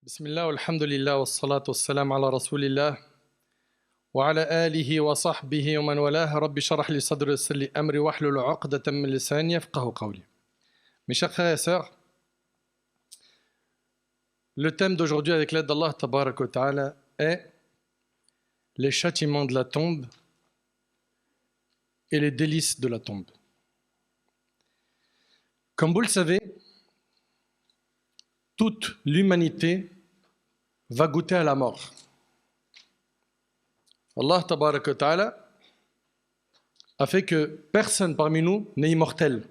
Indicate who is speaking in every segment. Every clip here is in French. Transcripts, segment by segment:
Speaker 1: بسم الله والحمد لله والصلاة والسلام على رسول الله وعلى آله وصحبه ومن والاه رب اشرح لي صدري ويسر لي أمري واحلل عقدة من لساني يفقهوا قولي. Mes chers frères et sœurs, le thème d'aujourd'hui avec l'aide d'Allah Tabarak wa Ta'ala est les châtiments de la tombe et les délices de la tombe. Comme vous le savez, toute l'humanité va goûter à la mort. Allah Tabarak wa Ta'ala a fait que personne parmi nous n'est immortel.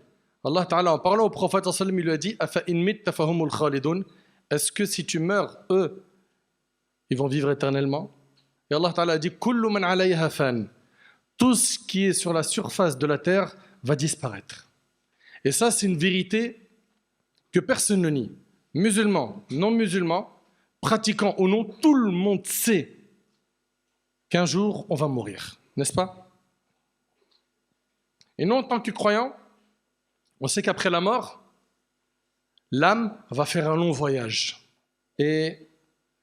Speaker 1: Allah Ta'ala, en parlant au prophète, il lui a dit Afa in mitta fahumul khalidun. Est-ce que si tu meurs, eux, ils vont vivre éternellement? Et Allah Ta'ala a dit Kullu man alayha fan. Tout ce qui est sur la surface de la terre va disparaître. Et ça, c'est une vérité que personne ne nie. Musulmans, non-musulmans, pratiquants ou non, tout le monde sait qu'un jour, on va mourir, n'est-ce pas? Et nous, en tant que croyants, on sait qu'après la mort, l'âme va faire un long voyage. Et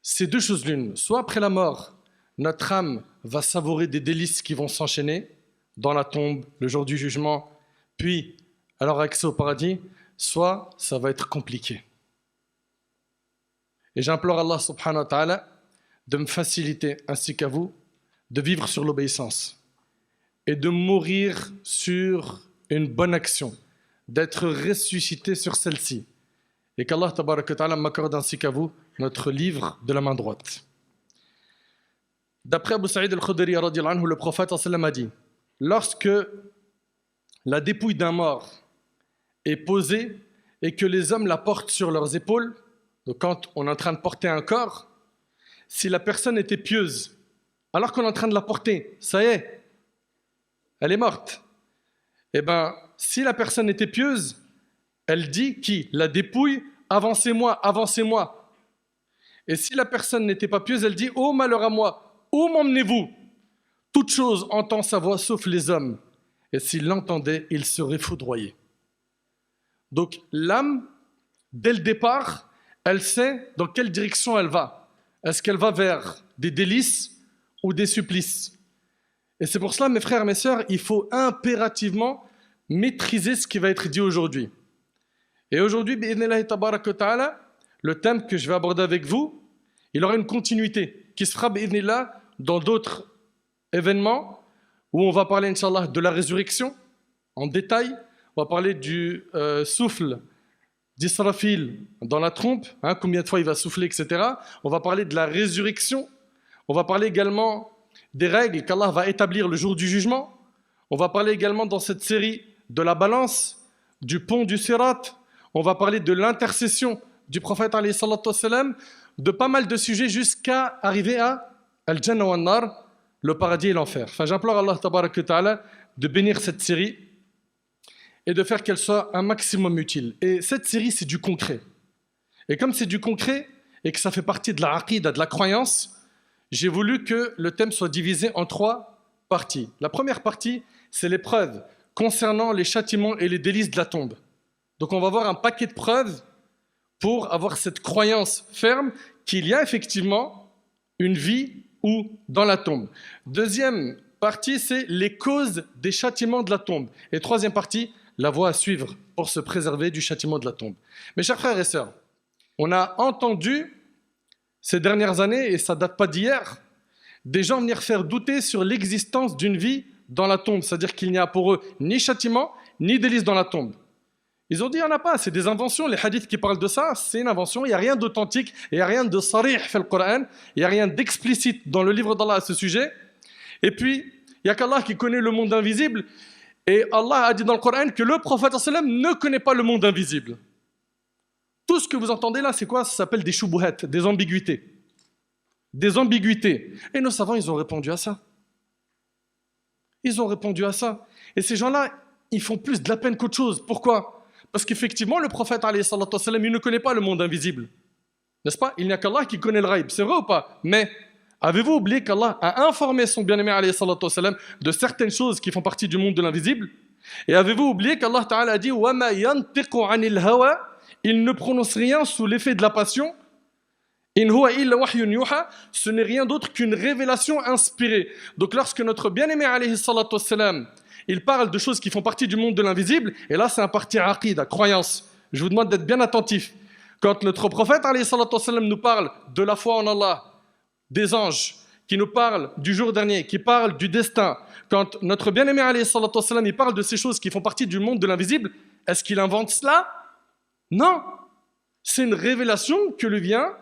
Speaker 1: c'est deux choses l'une. Soit après la mort, notre âme va savourer des délices qui vont s'enchaîner dans la tombe, le jour du jugement, puis alors accès au paradis, soit ça va être compliqué. Et j'implore Allah subhanahu wa ta'ala de me faciliter, ainsi qu'à vous, de vivre sur l'obéissance et de mourir sur une bonne action, d'être ressuscité sur celle-ci. Et qu'Allah tabaraka wa ta'ala m'accorde ainsi qu'à vous notre livre de la main droite. D'après Abu Sa'id al-Khudri radiyallahu anhu, le prophète sallallahu a dit lorsque la dépouille d'un mort est posée et que les hommes la portent sur leurs épaules, donc quand on est en train de porter un corps, si la personne était pieuse, alors qu'on est en train de la porter, ça y est, elle est morte. Eh bien, si la personne était pieuse, elle dit qui? La dépouille, avancez-moi, avancez-moi. Et si la personne n'était pas pieuse, elle dit oh malheur à moi, où m'emmenez-vous? Toute chose entend sa voix sauf les hommes. Et s'il l'entendait, il serait foudroyé. Donc l'âme, dès le départ, elle sait dans quelle direction elle va. Est-ce qu'elle va vers des délices ou des supplices? Et c'est pour cela, mes frères et mes sœurs, il faut impérativement maîtriser ce qui va être dit aujourd'hui. Et aujourd'hui, bi'idhnillahi tabaraka wa ta'ala, le thème que je vais aborder avec vous, il aura une continuité qui se fera bi'idhnillah dans d'autres événements où on va parler, Inch'Allah, de la résurrection en détail. On va parler du souffle d'Israfil dans la trompe, combien de fois il va souffler, etc. On va parler de la résurrection. On va parler également des règles qu'Allah va établir le jour du jugement. On va parler également dans cette série de la balance, du pont du Sirat. On va parler de l'intercession du prophète alayhi salatu wassalam, de pas mal de sujets jusqu'à arriver à Al-Jannah wa An-Nar, le paradis et l'enfer. Enfin, j'implore Allah tabaraka wa ta'ala de bénir cette série et de faire qu'elle soit un maximum utile. Et cette série, c'est du concret. Et comme c'est du concret et que ça fait partie de la aqida, de la croyance, j'ai voulu que le thème soit divisé en 3 parties. La première partie, c'est les preuves concernant les châtiments et les délices de la tombe. Donc on va voir un paquet de preuves pour avoir cette croyance ferme qu'il y a effectivement une vie ou dans la tombe. Deuxième partie, c'est les causes des châtiments de la tombe. Et troisième partie, la voie à suivre pour se préserver du châtiment de la tombe. Mes chers frères et sœurs, on a entendu ces dernières années, et ça ne date pas d'hier, des gens venir faire douter sur l'existence d'une vie dans la tombe, c'est-à-dire qu'il n'y a pour eux ni châtiment, ni délice dans la tombe. Ils ont dit, il n'y en a pas, c'est des inventions, les hadiths qui parlent de ça, c'est une invention, il n'y a rien d'authentique, il n'y a rien de sarih dans le Coran, il n'y a rien d'explicite dans le livre d'Allah à ce sujet, et puis, il n'y a qu'Allah qui connaît le monde invisible, et Allah a dit dans le Coran que le prophète sallam ne connaît pas le monde invisible. Tout ce que vous entendez là, c'est quoi? Ça s'appelle des shubuhat, des ambiguïtés. Des ambiguïtés. Et nos savants, ils ont répondu à ça. Ils ont répondu à ça. Et ces gens-là, ils font plus de la peine qu'autre chose. Pourquoi? Parce qu'effectivement, le prophète, alayhi salatu wassalam, il ne connaît pas le monde invisible. N'est-ce pas? Il n'y a qu'Allah qui connaît le ghaib. C'est vrai ou pas? Mais avez-vous oublié qu'Allah a informé son bien-aimé, alayhi salatu wassalam, de certaines choses qui font partie du monde de l'invisible? Et avez-vous oublié qu'Allah Ta'ala a dit wa ma yantiqu anil hawa, il ne prononce rien sous l'effet de la passion, In huwa illa wahyun yuha, ce n'est rien d'autre qu'une révélation inspirée. Donc lorsque notre bien-aimé alayhi salatu wassalam, il parle de choses qui font partie du monde de l'invisible, et là c'est un parti aqida, croyance. Je vous demande d'être bien attentif. Quand notre prophète alayhi salatu wassalam nous parle de la foi en Allah, des anges, qui nous parle du jour dernier, qui parle du destin, quand notre bien-aimé alayhi salatu wassalam, il parle de ces choses qui font partie du monde de l'invisible, est-ce qu'il invente cela? Non. C'est une révélation que lui vient.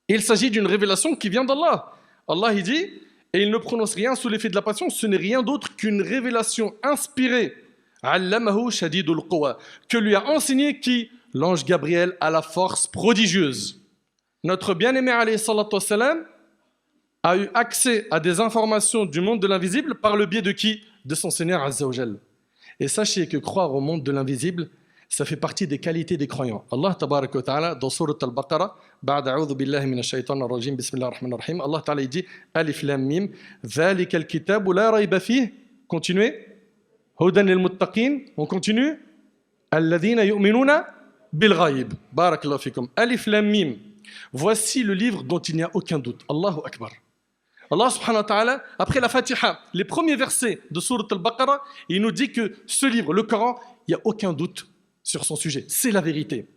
Speaker 1: Il s'agit d'une révélation qui vient d'Allah. Allah il dit, et il ne prononce rien sous l'effet de la passion, ce n'est rien d'autre qu'une révélation inspirée. Allamahu shadidul quwa, que lui a enseigné qui? L'ange Gabriel à la force prodigieuse. Notre bien-aimé alayhi salatu wassalam a eu accès à des informations du monde de l'invisible par le biais de qui? De son Seigneur Azza wa Jal. Et sachez que croire au monde de l'invisible, ça fait partie des qualités des croyants. Allah tabarak wa ta'ala, dans Surat al-Baqarah, بعد أعوذ بالله من الشيطان الرجيم بسم الله الرحمن الرحيم, Allah ta'ala il dit Alif Lam Mim, ذلك الكتاب لا ريب فيه. Continuez. هدى للمتقين. On continue. الذين يؤمنون بالغيب. بارك الله فيكم. Alif Lam Mim. Voici le livre dont il n'y a aucun doute. Allahu Akbar. Allah subhanahu wa ta'ala, après la Fatiha, les premiers versets de Surat al-Baqarah, il nous dit que ce livre, le Coran, il n'y a aucun doute sur son sujet. C'est la vérité.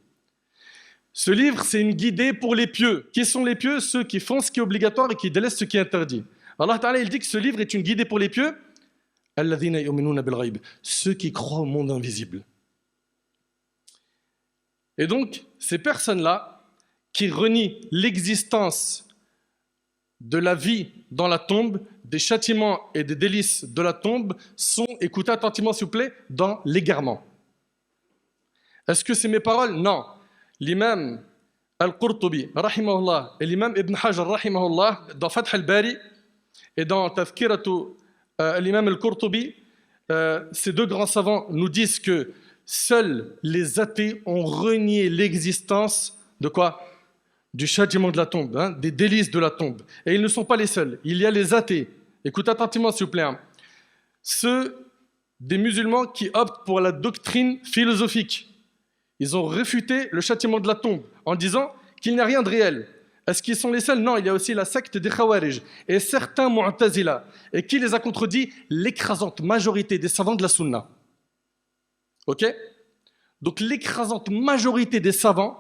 Speaker 1: Ce livre, c'est une guidée pour les pieux. Qui sont les pieux? Ceux qui font ce qui est obligatoire et qui délaissent ce qui est interdit. Allah ta'ala, il dit que ce livre est une guidée pour les pieux. Alladhina yu'minuna bil ghaib, ceux qui croient au monde invisible. Et donc, ces personnes-là, qui renient l'existence de la vie dans la tombe, des châtiments et des délices de la tombe, sont, écoutez attentivement s'il vous plaît, dans l'égarement. Est-ce que c'est mes paroles? Non. L'imam Al-Qurtubi, rahimahullah, et l'imam Ibn Hajar, rahimahullah, dans Fath al-Bari et dans Tafkiratu l'imam Al-Qurtubi, ces deux grands savants nous disent que seuls les athées ont renié l'existence de quoi? Du châtiment de la tombe, hein, des délices de la tombe. Et ils ne sont pas les seuls. Il y a les athées. Écoutez attentivement s'il vous plaît. Hein. Ceux des musulmans qui optent pour la doctrine philosophique. Ils ont réfuté le châtiment de la tombe en disant qu'il n'y a rien de réel. Est-ce qu'ils sont les seuls? Non, il y a aussi la secte des Khawarij et certains Mu'tazila. Et qui les a contredits? L'écrasante majorité des savants de la Sunna. Ok? Donc l'écrasante majorité des savants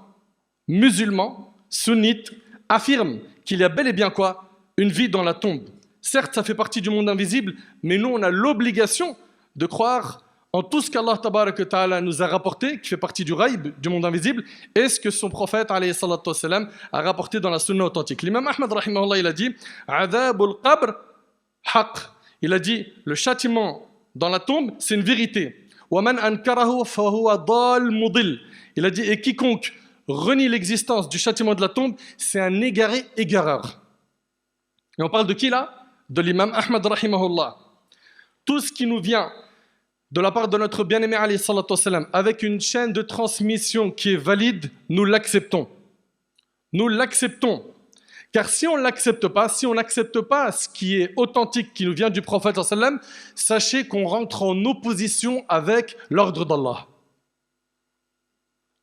Speaker 1: musulmans, sunnites, affirment qu'il y a bel et bien quoi? Une vie dans la tombe. Certes, ça fait partie du monde invisible, mais nous, on a l'obligation de croire en tout ce qu'Allah tabaraka ta'ala nous a rapporté, qui fait partie du ghaib, du monde invisible, et ce que son prophète alayhi salatu wassalam, a rapporté dans la sunna authentique. L'imam Ahmad rahimahullah, il a dit Adhabul qabr haq. Il a dit le châtiment dans la tombe, c'est une vérité. Wa man ankarahu fa huwa dal mudil. Il a dit et quiconque renie l'existence du châtiment de la tombe, c'est un égaré égareur. Et on parle de qui là? De l'imam Ahmad rahimahullah. Tout ce qui nous vient de la part de notre bien-aimé alayhi salatu wassalam, avec une chaîne de transmission qui est valide, nous l'acceptons. Nous l'acceptons. Car si on ne l'accepte pas, si on n'accepte pas ce qui est authentique, qui nous vient du prophète sallallahu alayhi wa sallam, sachez qu'on rentre en opposition avec l'ordre d'Allah.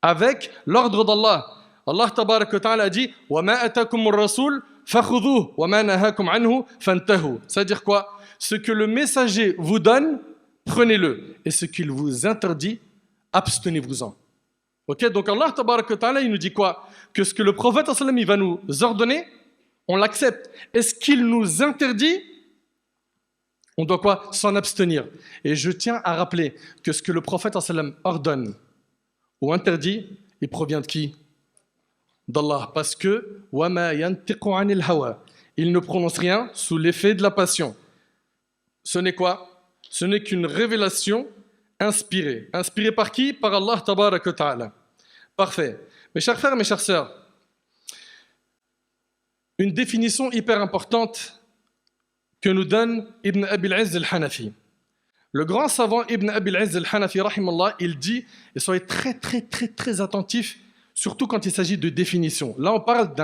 Speaker 1: Avec l'ordre d'Allah. Allah tabarak wa ta'ala a dit « Wa ma atakumur rasoul fakhudhuhu wa ma nahakum anhu fantahu » C'est-à-dire quoi? Ce que le messager vous donne, prenez-le. Et ce qu'il vous interdit, abstenez-vous-en. Ok? Donc Allah tabarak wa ta'ala, il nous dit quoi? Que ce que le prophète sallallahu alayhi wa sallam, il va nous ordonner, on l'accepte. Et ce qu'il nous interdit, on doit quoi? S'en abstenir. Et je tiens à rappeler que ce que le prophète sallallahu alayhi wa sallam ordonne ou interdit, il provient de qui? D'Allah. Parce que وَمَا يَنْتِقُ عَنِ الْهَوَى. Il ne prononce rien sous l'effet de la passion. Ce n'est quoi? Ce n'est qu'une révélation inspirée. Inspirée par qui? Par Allah tabaraka wa ta'ala. Parfait. Mes chers frères, mes chères sœurs, une définition hyper importante que nous donne Ibn Abi al-Izz al-Hanafi. Le grand savant Ibn Abi al-Izz al-Hanafi, rahimallah, il dit, et soyez très attentifs, surtout quand il s'agit de définition. Là, on parle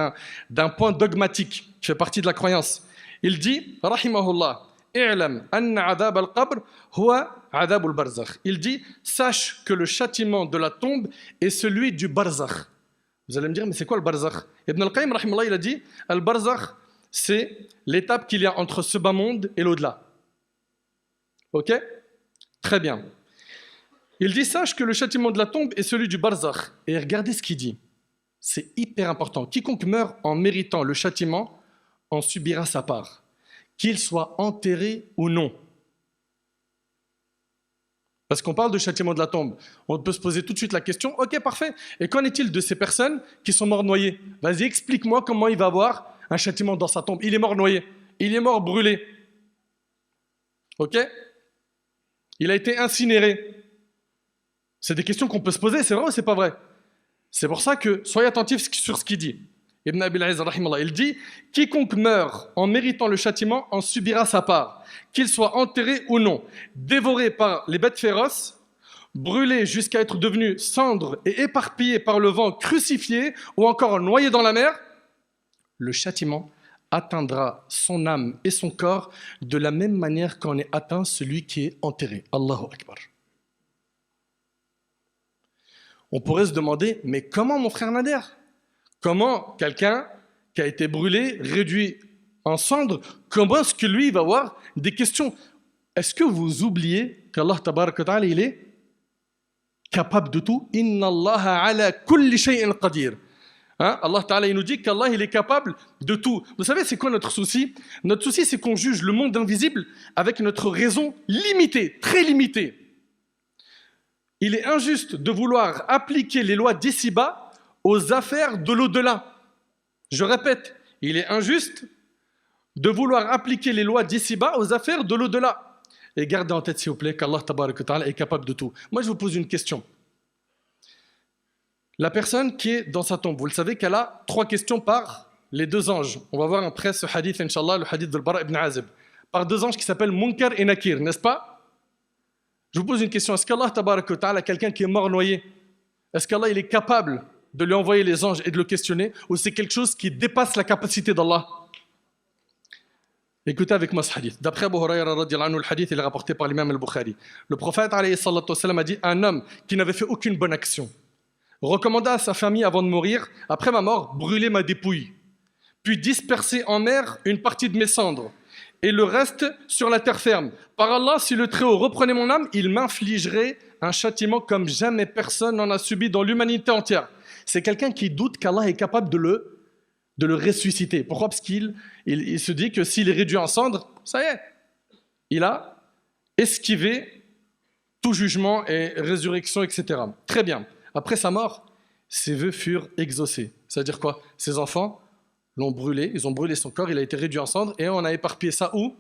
Speaker 1: d'un point dogmatique qui fait partie de la croyance. Il dit, rahimahullah, i'lam anna adhab al-qabr huwa adhab al-barzakh. Il dit, sache que le châtiment de la tombe est celui du barzakh. Vous allez me dire, mais c'est quoi le barzakh? Ibn al-Qayyim, rahimahullah, il a dit, al-barzakh, c'est l'étape qu'il y a entre ce bas monde et l'au-delà. Ok? Très bien. Il dit, sache que le châtiment de la tombe est celui du barzakh. Et regardez ce qu'il dit. C'est hyper important. Quiconque meurt en méritant le châtiment en subira sa part, qu'il soit enterré ou non. Parce qu'on parle de châtiment de la tombe. On peut se poser tout de suite la question, ok, parfait. Et qu'en est-il de ces personnes qui sont mortes noyées? Vas-y, explique-moi comment il va avoir un châtiment dans sa tombe. Il est mort noyé, il est mort brûlé. Ok? Il a été incinéré. C'est des questions qu'on peut se poser, c'est vrai ou c'est pas vrai? C'est pour ça que soyez attentifs sur ce qu'il dit. Ibn Abil Aziz, rahimahullah, il dit « Quiconque meurt en méritant le châtiment en subira sa part, qu'il soit enterré ou non, dévoré par les bêtes féroces, brûlé jusqu'à être devenu cendre et éparpillé par le vent, crucifié ou encore noyé dans la mer, le châtiment atteindra son âme et son corps de la même manière qu'en est atteint celui qui est enterré. » Allahu Akbar. On pourrait se demander, mais comment mon frère Nader? Comment quelqu'un qui a été brûlé, réduit en cendres, comment est-ce que lui va avoir des questions? Est-ce que vous oubliez qu'Allah Tabarak wa Ta'ala, il est capable de tout? Inna Allah ala kulli shay'in qadir. Allah Ta'ala, il nous dit qu'Allah, il est capable de tout. Vous savez, c'est quoi notre souci? Notre souci, c'est qu'on juge le monde invisible avec notre raison limitée, très limitée. Il est injuste de vouloir appliquer les lois d'ici-bas aux affaires de l'au-delà. Je répète, il est injuste de vouloir appliquer les lois d'ici-bas aux affaires de l'au-delà. Et gardez en tête, s'il vous plaît, qu'Allah Tabarak wa Ta'ala est capable de tout. Moi, je vous pose une question. La personne qui est dans sa tombe, vous le savez qu'elle a 3 questions par les 2 anges. On va voir après ce hadith, Inch'Allah, le hadith de Bara ibn Azib. Par 2 anges qui s'appellent Munkar et Nakir, n'est-ce pas? Je vous pose une question. Est-ce qu'Allah Tabarak wa Ta'ala, quelqu'un qui est mort noyé, est-ce qu'Allah il est capable de lui envoyer les anges et de le questionner, ou c'est quelque chose qui dépasse la capacité d'Allah? Écoutez avec moi ce hadith. D'après Abu Hurayra, le hadith il est rapporté par l'imam al-Bukhari. Le prophète alayhi salatu wassalam, a dit, un homme qui n'avait fait aucune bonne action recommanda à sa famille avant de mourir, après ma mort, brûlez ma dépouille, puis disperser en mer une partie de mes cendres, et le reste sur la terre ferme. Par Allah, si le Très-Haut reprenait mon âme, il m'infligerait un châtiment comme jamais personne n'en a subi dans l'humanité entière. C'est quelqu'un qui doute qu'Allah est capable de le ressusciter. Pourquoi? Parce qu'il se dit que s'il est réduit en cendres, ça y est, il a esquivé tout jugement et résurrection, etc. Très bien. Après sa mort, ses vœux furent exaucés. C'est-à-dire quoi? Ses enfants l'ont brûlé, ils ont brûlé son corps, il a été réduit en cendres, et on a éparpillé ça où?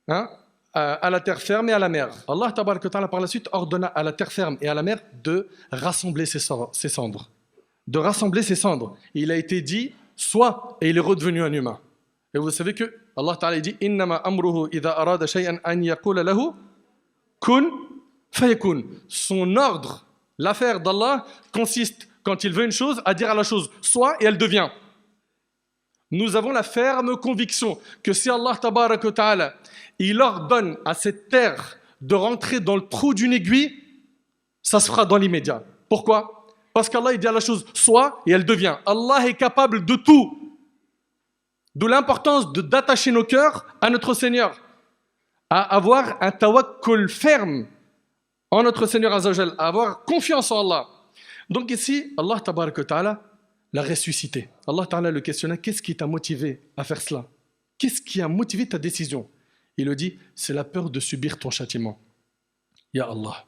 Speaker 1: À la terre ferme et à la mer. Allah Tabarak wa Ta'ala par la suite ordonna à la terre ferme et à la mer de rassembler ses cendres. De rassembler ses cendres. Et il a été dit, soit, et il est redevenu un humain. Et vous savez que Allah Ta'ala dit, Innama amruhu idha arada shay'an an yaqula lahu kun fayakun. Son ordre, l'affaire d'Allah consiste, quand il veut une chose, à dire à la chose, soit, et elle devient. Nous avons la ferme conviction que si Allah Tabarak wa Ta'ala, il ordonne à cette terre de rentrer dans le trou d'une aiguille, ça se fera dans l'immédiat. Pourquoi? Parce qu'Allah il dit à la chose soit et elle devient. Allah est capable de tout. D'où l'importance d'attacher nos cœurs à notre Seigneur, à avoir un tawakkul ferme en notre Seigneur Azza wa Jal, à avoir confiance en Allah. Donc ici, Allah Tabarak wa Ta'ala l'a ressuscité. Allah Ta'ala le questionnait, qu'est-ce qui t'a motivé à faire cela? Qu'est-ce qui a motivé ta décision? Il le dit, c'est la peur de subir ton châtiment. Ya Allah,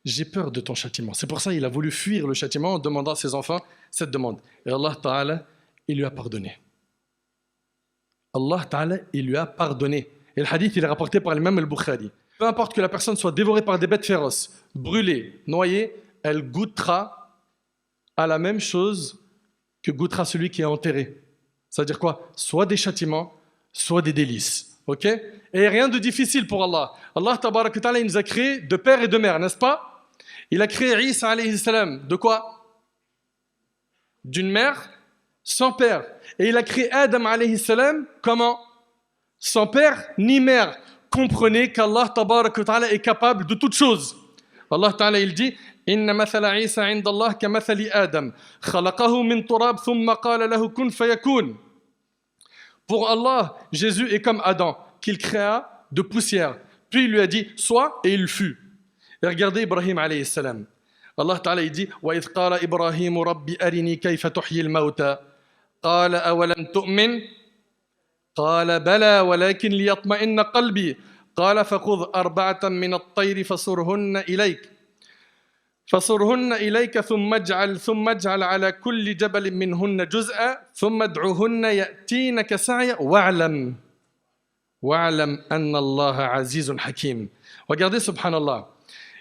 Speaker 1: j'ai peur de ton châtiment. C'est pour ça qu'il a voulu fuir le châtiment en demandant à ses enfants cette demande. Et Allah Ta'ala, il lui a pardonné. Allah Ta'ala, il lui a pardonné. Et le hadith, il est rapporté par l'imam al-Bukhari. Peu importe que la personne soit dévorée par des bêtes féroces, brûlée, noyée, elle goûtera à la même chose que goûtera celui qui est enterré. C'est-à-dire quoi? Soit des châtiments, soit des délices. Ok? Et rien de difficile pour Allah. Allah Tabarak wa Ta'ala, il nous a créé de père et de mère, n'est-ce pas? Il a créé Isa alayhi salam. De quoi? D'une mère sans père. Et il a créé Adam alayhi salam. Comment? Sans père ni mère. Comprenez qu'Allah Tabarak wa Ta'ala est capable de toutes choses. Allah Ta'ala, il dit إن مثل عيسى عند الله كمثل آدم خلقه من تراب ثم قال له كن فيكون. Pour Allah, Jésus est comme Adam, qu'il créa de poussière. Puis il lui a dit sois et il fut. Et regardez Ibrahim alayhi salam. Allah Ta'ala il dit وَإِذْ قَالَ إِبْرَاهِيمُ رَبِّ أَرِنِي كَيْفَ تُحْيِي الْمَوْتَى قَالَ أَوَلَمْ تُؤْمِنْ قال بلى ولكن ليطمئن قلبي قال فخذ أربعة من الطير فصرهن إليك ثم اجعل على كل جبل منهن جزءا ثم ادعهن يأتينك سعيا واعلم أن الله عزيز حكيم. Regardez, subhanallah,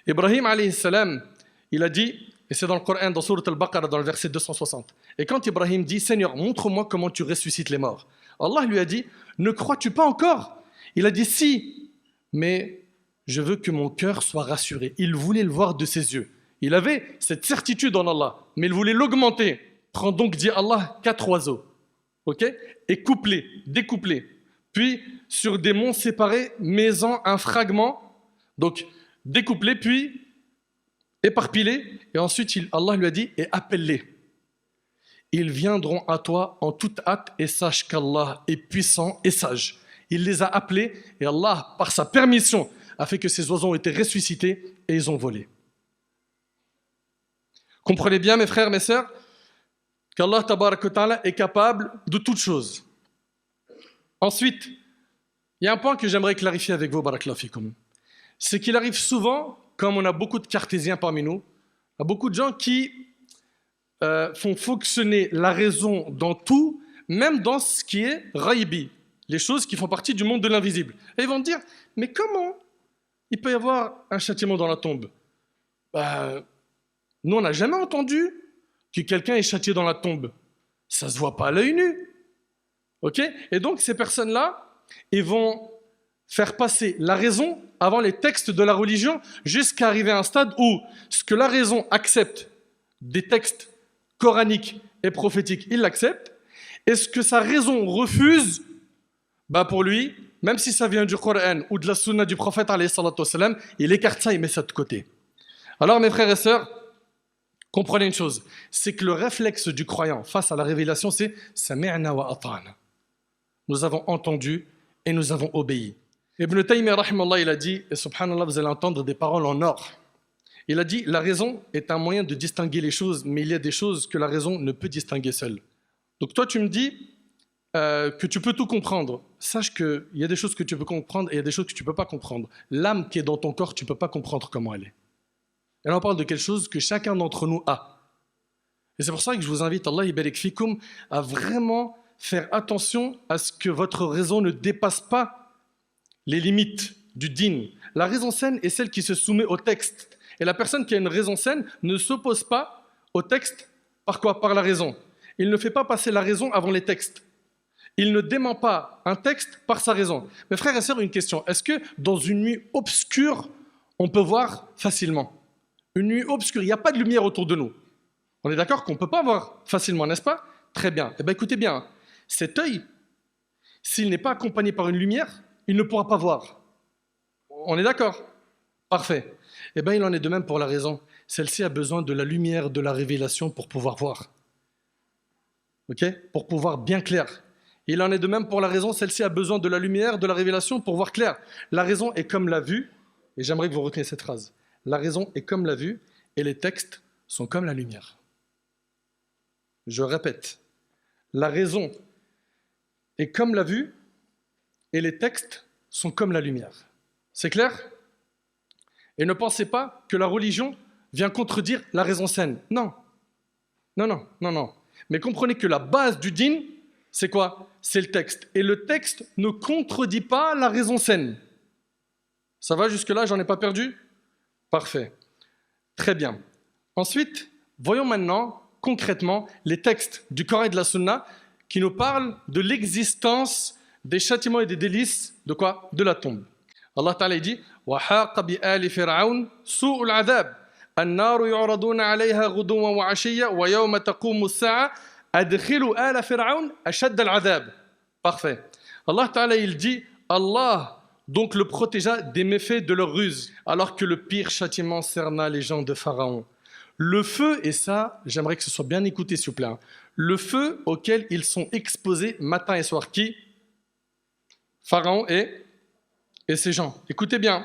Speaker 1: Ibrahim alayhi salam, il a dit, et c'est dans le Coran, dans Sourate Al-Baqarah, dans le verset 260, et quand Ibrahim dit, Seigneur, montre-moi comment tu ressuscites les morts, Allah lui a dit, ne crois-tu pas encore? Il a dit, si, mais je veux que mon cœur soit rassuré. Il voulait le voir de ses yeux. Il avait cette certitude en Allah, mais il voulait l'augmenter. Prends donc, dit Allah, 4 oiseaux, ok, et découplez. Puis, sur des monts séparés, mets-en un fragment, donc découplez, puis éparpillez, et ensuite Allah lui a dit, et appelle-les. Ils viendront à toi en toute hâte, et sache qu'Allah est puissant et sage. Il les a appelés, et Allah, par sa permission, a fait que ces oiseaux ont été ressuscités, et ils ont volé. Comprenez bien, mes frères, mes sœurs, qu'Allah Tabaraka wa Ta'ala est capable de toutes choses. Ensuite, il y a un point que j'aimerais clarifier avec vous, barakallahu fikoum. C'est qu'il arrive souvent, comme on a beaucoup de cartésiens parmi nous, il y a beaucoup de gens qui font fonctionner la raison dans tout, même dans ce qui est raïbi, les choses qui font partie du monde de l'invisible. Et ils vont dire, mais comment il peut y avoir un châtiment dans la tombe? Nous, on n'a jamais entendu que quelqu'un est châtié dans la tombe. Ça ne se voit pas à l'œil nu. Okay? Et donc, ces personnes-là, ils vont faire passer la raison avant les textes de la religion jusqu'à arriver à un stade où ce que la raison accepte des textes coraniques et prophétiques, il l'accepte. Et ce que sa raison refuse, pour lui, même si ça vient du Coran ou de la sunna du prophète, il écarte ça, il met ça de côté. Alors, mes frères et sœurs, comprenez une chose, c'est que le réflexe du croyant face à la révélation, c'est « Sami'na wa ata'na ». Nous avons entendu et nous avons obéi. Ibn Taymiyyah, rahimallah, il a dit, et subhanallah, vous allez entendre des paroles en or. Il a dit, la raison est un moyen de distinguer les choses, mais il y a des choses que la raison ne peut distinguer seule. Donc toi, tu me dis que tu peux tout comprendre. Sache qu'il y a des choses que tu peux comprendre et il y a des choses que tu ne peux pas comprendre. L'âme qui est dans ton corps, tu ne peux pas comprendre comment elle est. Et là, on parle de quelque chose que chacun d'entre nous a. Et c'est pour ça que je vous invite, Allah yabarik fikoum, à vraiment faire attention à ce que votre raison ne dépasse pas les limites du din. La raison saine est celle qui se soumet au texte. Et la personne qui a une raison saine ne s'oppose pas au texte par quoi? Par la raison. Il ne fait pas passer la raison avant les textes. Il ne dément pas un texte par sa raison. Mes frères et sœurs, une question. Est-ce que dans une nuit obscure, on peut voir facilement? Une nuit obscure, il n'y a pas de lumière autour de nous. On est d'accord qu'on ne peut pas voir facilement, n'est-ce pas? Très bien. Eh bien, écoutez bien, cet œil, s'il n'est pas accompagné par une lumière, il ne pourra pas voir. On est d'accord? Parfait. Eh bien, il en est de même pour la raison. Celle-ci a besoin de la lumière de la révélation pour pouvoir voir. Ok? Pour pouvoir bien clair. Il en est de même pour la raison. Celle-ci a besoin de la lumière de la révélation pour voir clair. La raison est comme la vue, et j'aimerais que vous reteniez cette phrase. La raison est comme la vue, et les textes sont comme la lumière. Je répète. La raison est comme la vue, et les textes sont comme la lumière. C'est clair? Et ne pensez pas que la religion vient contredire la raison saine. Non. Non. Mais comprenez que la base du din, c'est quoi? C'est le texte. Et le texte ne contredit pas la raison saine. Ça va jusque-là? J'en ai pas perdu? Parfait. Très bien. Ensuite, voyons maintenant, concrètement, les textes du Coran et de la Sunna qui nous parlent de l'existence des châtiments et des délices de quoi? De la tombe. Allah Ta'ala dit وَحَاقَ بِآلِ فِرْعَوْنَ سُوءُ الْعَذَابِ النَّارُ يُعْرَضُونَ عَلَيْهَا غُدُوًّا وَعَشِيًّا وَيَوْمَ تَقُومُ السَّاعَةُ أَدْخِلُوا آلَ فِرْعَوْنَ أَشَدَّ الْعَذَابِ. Parfait. Allah Ta'ala, il dit, Allah donc le protégea des méfaits de leur ruse, alors que le pire châtiment cerna les gens de Pharaon. Le feu, et ça, j'aimerais que ce soit bien écouté, s'il vous plaît, hein. Le feu auquel ils sont exposés matin et soir. Qui? Pharaon et ses gens. Écoutez bien.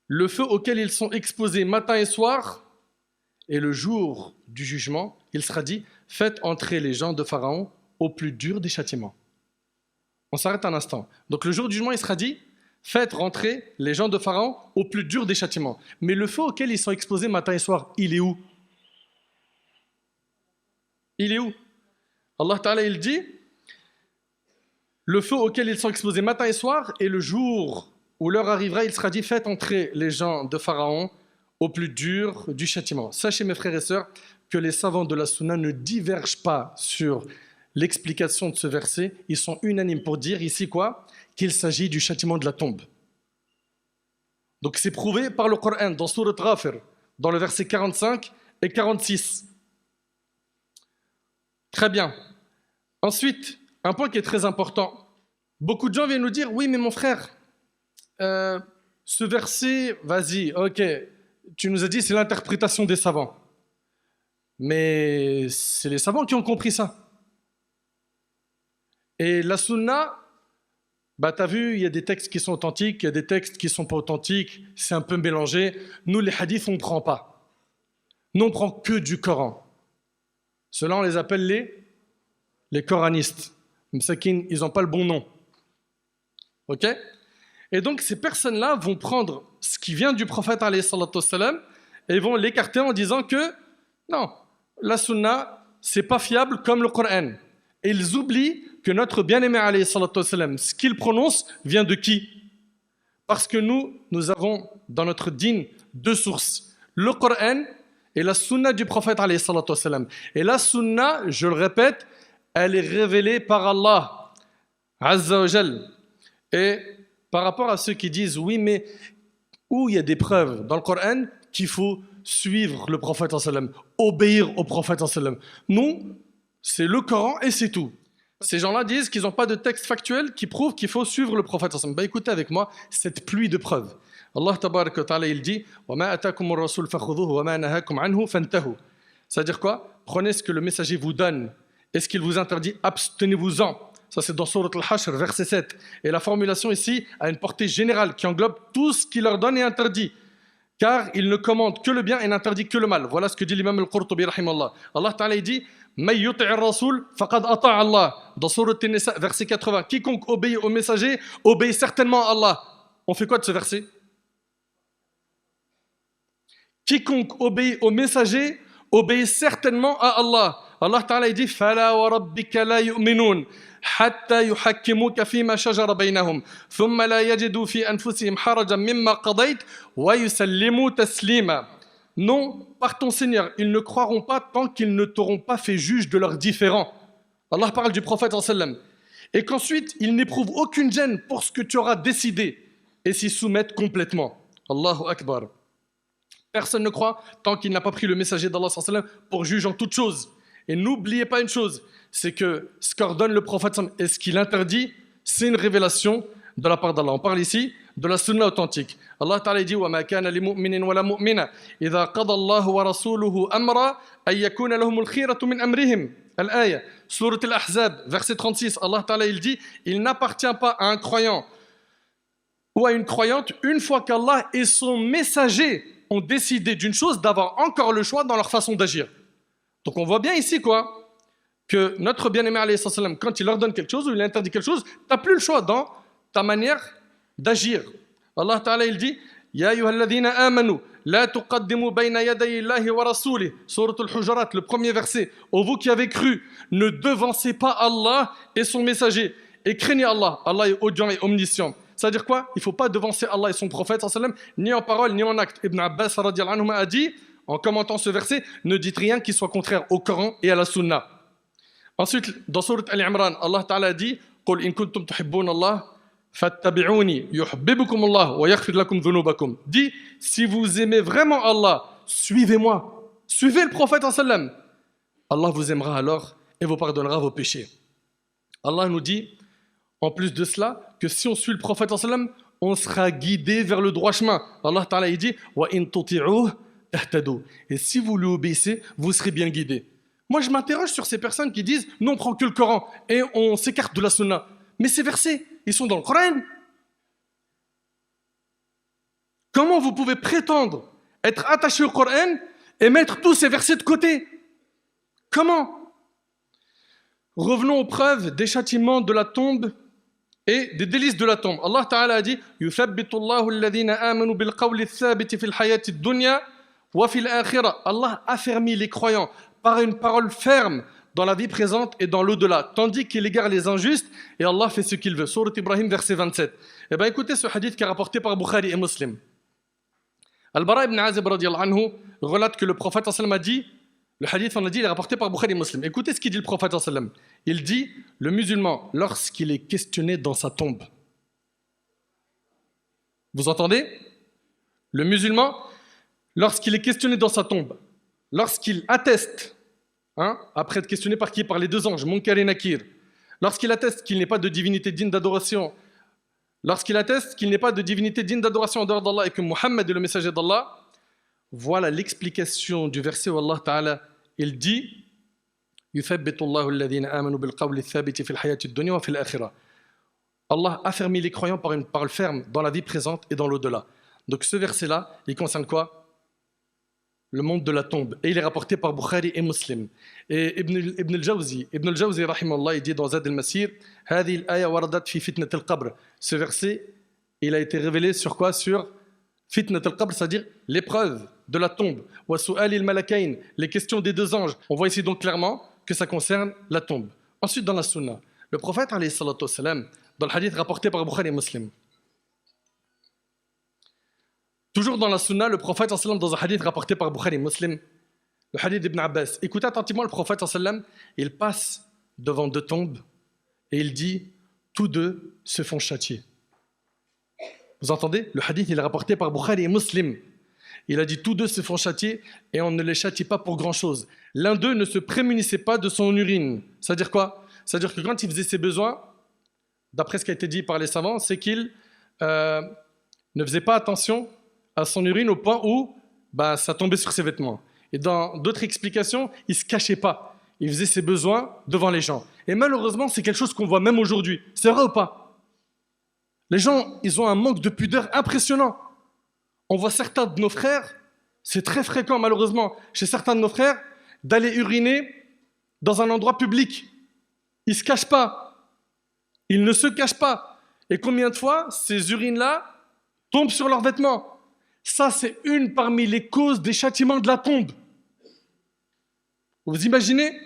Speaker 1: Le feu auquel ils sont exposés matin et soir, et le jour du jugement, il sera dit, faites entrer les gens de Pharaon au plus dur des châtiments. On s'arrête un instant. Donc le jour du jugement, il sera dit, faites rentrer les gens de Pharaon au plus dur des châtiments. Mais le feu auquel ils sont exposés matin et soir, il est où? Il est où? Allah Ta'ala, il dit, le feu auquel ils sont exposés matin et soir, et le jour où l'heure arrivera, il sera dit, faites entrer les gens de Pharaon au plus dur du châtiment. Sachez, mes frères et sœurs, que les savants de la Sunna ne divergent pas sur l'explication de ce verset. Ils sont unanimes pour dire ici quoi? Qu'il s'agit du châtiment de la tombe. Donc c'est prouvé par le Coran dans Sourate Ghafir, dans le verset 45 et 46. Très bien. Ensuite, un point qui est très important. Beaucoup de gens viennent nous dire, oui mais mon frère, ce verset, vas-y, ok, tu nous as dit c'est l'interprétation des savants. Mais c'est les savants qui ont compris ça. Et la sunna, bah t'as vu, il y a des textes qui sont authentiques, il y a des textes qui ne sont pas authentiques, c'est un peu mélangé. Nous, les hadiths, on ne prend pas. Nous, on ne prend que du Coran. Ceux-là, on les appelle les coranistes. Msakin, ils n'ont pas le bon nom. Ok? Et donc, ces personnes-là vont prendre ce qui vient du prophète, alayhi salatu wassalam, et ils vont l'écarter en disant que non, la sunna, c'est pas fiable comme le Coran. Et ils oublient que notre bien-aimé, alayhi salatu wassalam, ce qu'il prononce vient de qui? Parce que nous avons dans notre dîn deux sources, le Coran et la sunna du prophète, alayhi salatu wassalam. Et la sunna, je le répète, elle est révélée par Allah, Azza wa Jal. Et par rapport à ceux qui disent, oui, mais où il y a des preuves dans le Coran qu'il faut suivre le prophète, obéir au prophète. Nous, c'est le Coran et c'est tout. Ces gens-là disent qu'ils n'ont pas de texte factuel qui prouve qu'il faut suivre le prophète. Bah, écoutez avec moi cette pluie de preuves. Allah tabarak wa ta'ala, il dit c'est-à-dire quoi? Prenez ce que le messager vous donne et ce qu'il vous interdit, abstenez-vous-en. Ça, c'est dans Sourate Al-Hashr, verset 7. Et la formulation ici a une portée générale qui englobe tout ce qu'il leur donne et interdit. Car il ne commande que le bien et n'interdit que le mal. Voilà ce que dit l'imam Al-Qurtubi, rahimallah. Allah Ta'ala dit Man yuti'ir rasoul faqad ata'a Allah. Dans Sourate An-Nisa, verset 80. Quiconque obéit au messager obéit certainement à Allah. On fait quoi de ce verset? Quiconque obéit au messager obéit certainement à Allah. Allah Ta'ala dit Fala wa rabbika la yu'minun. حتى يحكموك فيما شجر بينهم ثم لا يجدوا في أنفسهم حرجا مما قضيت ويسلموا تسليما. Non, par ton Seigneur, ils ne croiront pas tant qu'ils ne t'auront pas fait juge de leurs différends. Allah parle du prophète sallam. Et qu'ensuite, ils n'éprouvent aucune gêne pour ce que tu auras décidé et s'y soumettent complètement. Allahu Akbar. Personne ne croit tant qu'il n'a pas pris le messager d'Allah sallam pour juge en toutes choses. Et n'oubliez pas une chose, c'est que ce qu'ordonne le prophète et ce qu'il interdit, c'est une révélation de la part d'Allah. On parle ici de la sunna authentique. Allah Ta'ala dit وَمَا كَانَ لِمُؤْمِنٍ وَلَا مُؤْمِنَةٍ إِذَا قَضَى اللَّهُ وَرَسُولُهُ أَمْرًا أَن يَكُونَ لَهُمُ الْخِيرَةُ مِنْ أَمْرِهِمْ. Al-Aya, Surat Al-Ahzab, verset 36. Allah Ta'ala il dit il n'appartient pas à un croyant ou à une croyante, une fois qu'Allah et son messager ont décidé d'une chose, d'avoir encore le choix dans leur façon d'agir. Donc on voit bien ici quoi, que notre bien-aimé alayhi salam, quand il ordonne quelque chose ou il interdit quelque chose, tu n'as plus le choix dans ta manière d'agir. Allah Ta'ala il dit Ya ayyuhalladhina amanu la tuqaddimu bayna yaday Allahi wa rasoulih. Surat Al-Hujurat, le premier verset. Ô vous qui avez cru, ne devancez pas Allah et son messager et craignez Allah. Allah est audient et omniscient. C'est-à-dire quoi? Il ne faut pas devancer Allah et son prophète ni en parole ni en acte. Ibn Abbas radiyallahu anhu a dit en commentant ce verset, ne dites rien qui soit contraire au Coran et à la Sunna. Ensuite, dans Sourate Al-Imran, Allah Ta'ala dit قُلْ إِن كُنْتُمْ تُحِبُّونَ اللَّهَ فَاتَّبِعُونِي يُحْبِبُكُمُ اللَّهُ وَيَغْفِرْ لَكُمْ ذُنُوبَكُمْ. Dis, si vous aimez vraiment Allah, suivez-moi. Suivez le prophète sallam. Allah vous aimera alors et vous pardonnera vos péchés. Allah nous dit, en plus de cela, que si on suit le prophète sallam, on sera guidé vers le droit chemin. Allah Ta'ala il dit وَإِن تُطِعُوهُ اهتدوا. Et si vous lui obéissez, vous serez bien guidés. Moi, je m'interroge sur ces personnes qui disent non, on prend que le Coran et on s'écarte de la Sunna. Mais ces versets, ils sont dans le Coran. Comment vous pouvez prétendre être attaché au Coran et mettre tous ces versets de côté? Comment? Revenons aux preuves des châtiments de la tombe et des délices de la tombe. Allah Ta'ala a dit يُثَبِّتُ اللَّهُ الَّذِينَ آمَنُوا بِالْقَوْلِ الثَّابِتِ فِي الْحَيَاةِ الدُّنْيَا وَفِي الْآخِرَةِ. Allah affermit les croyants par une parole ferme dans la vie présente et dans l'au-delà, tandis qu'il égare les injustes et Allah fait ce qu'il veut. Sourate Ibrahim, verset 27. Eh bien, écoutez ce hadith qui est rapporté par Bukhari et Muslim. Al-Bara ibn Azib radiallahu anhu relate que le prophète sallam a dit, le hadith on a dit, il est rapporté par Bukhari et Muslim. Écoutez ce qu'il dit le prophète sallam. Il dit, le musulman, lorsqu'il est questionné dans sa tombe, vous entendez? Le musulman, lorsqu'il est questionné dans sa tombe, lorsqu'il atteste, après être questionné par qui? Par les deux anges, Munkar et Nakir, lorsqu'il atteste qu'il n'est pas de divinité digne d'adoration, lorsqu'il atteste qu'il n'est pas de divinité digne d'adoration en dehors d'Allah et que Muhammad est le messager d'Allah, voilà l'explication du verset où Allah Ta'ala, il dit يُثَبِّتُ اللَّهُ الَّذِينَ آمَنُوا بِالْقَوْلِ الثَّابِتِ فِي الْحَيَاةِ الدُّنْيَا وَفِي الْآخِرَةِ. Allah affermit les croyants par une parole ferme dans la vie présente et dans l'au-delà. Donc ce verset-là, il concerne quoi? Le monde de la tombe. Et il est rapporté par Bukhari et Muslim. Et Ibn al-Jawzi, rahimahullah, il dit dans Zad al-Masir, هذه الآية وردت في فتنة القبر. Ce verset, il a été révélé sur quoi? Sur fitnat al-qabr, c'est-à-dire l'épreuve de la tombe. Wa su'al al-malakayn, les questions des deux anges. On voit ici donc clairement que ça concerne la tombe. Ensuite, dans la sunna, le prophète, alayhi salatu wassalam, dans le hadith rapporté par Bukhari et Muslim, toujours dans la sunna, le prophète, dans un hadith rapporté par Bukhari et Muslim, le hadith d'Ibn Abbas, écoutez attentivement le prophète, il passe devant deux tombes et il dit, tous deux se font châtier. Vous entendez? Le hadith, il est rapporté par Bukhari et Muslim. Il a dit, tous deux se font châtier et on ne les châtie pas pour grand-chose. L'un d'eux ne se prémunissait pas de son urine. C'est-à-dire quoi? C'est-à-dire que quand il faisait ses besoins, d'après ce qui a été dit par les savants, c'est qu'il ne faisait pas attention à son urine au point où ça tombait sur ses vêtements. Et dans d'autres explications, il ne se cachait pas. Il faisait ses besoins devant les gens. Et malheureusement, c'est quelque chose qu'on voit même aujourd'hui. C'est vrai ou pas? Les gens, ils ont un manque de pudeur impressionnant. On voit certains de nos frères, c'est très fréquent malheureusement, chez certains de nos frères, d'aller uriner dans un endroit public. Ils ne se cachent pas. Ils ne se cachent pas. Et combien de fois ces urines-là tombent sur leurs vêtements? Ça, c'est une parmi les causes des châtiments de la tombe. Vous imaginez?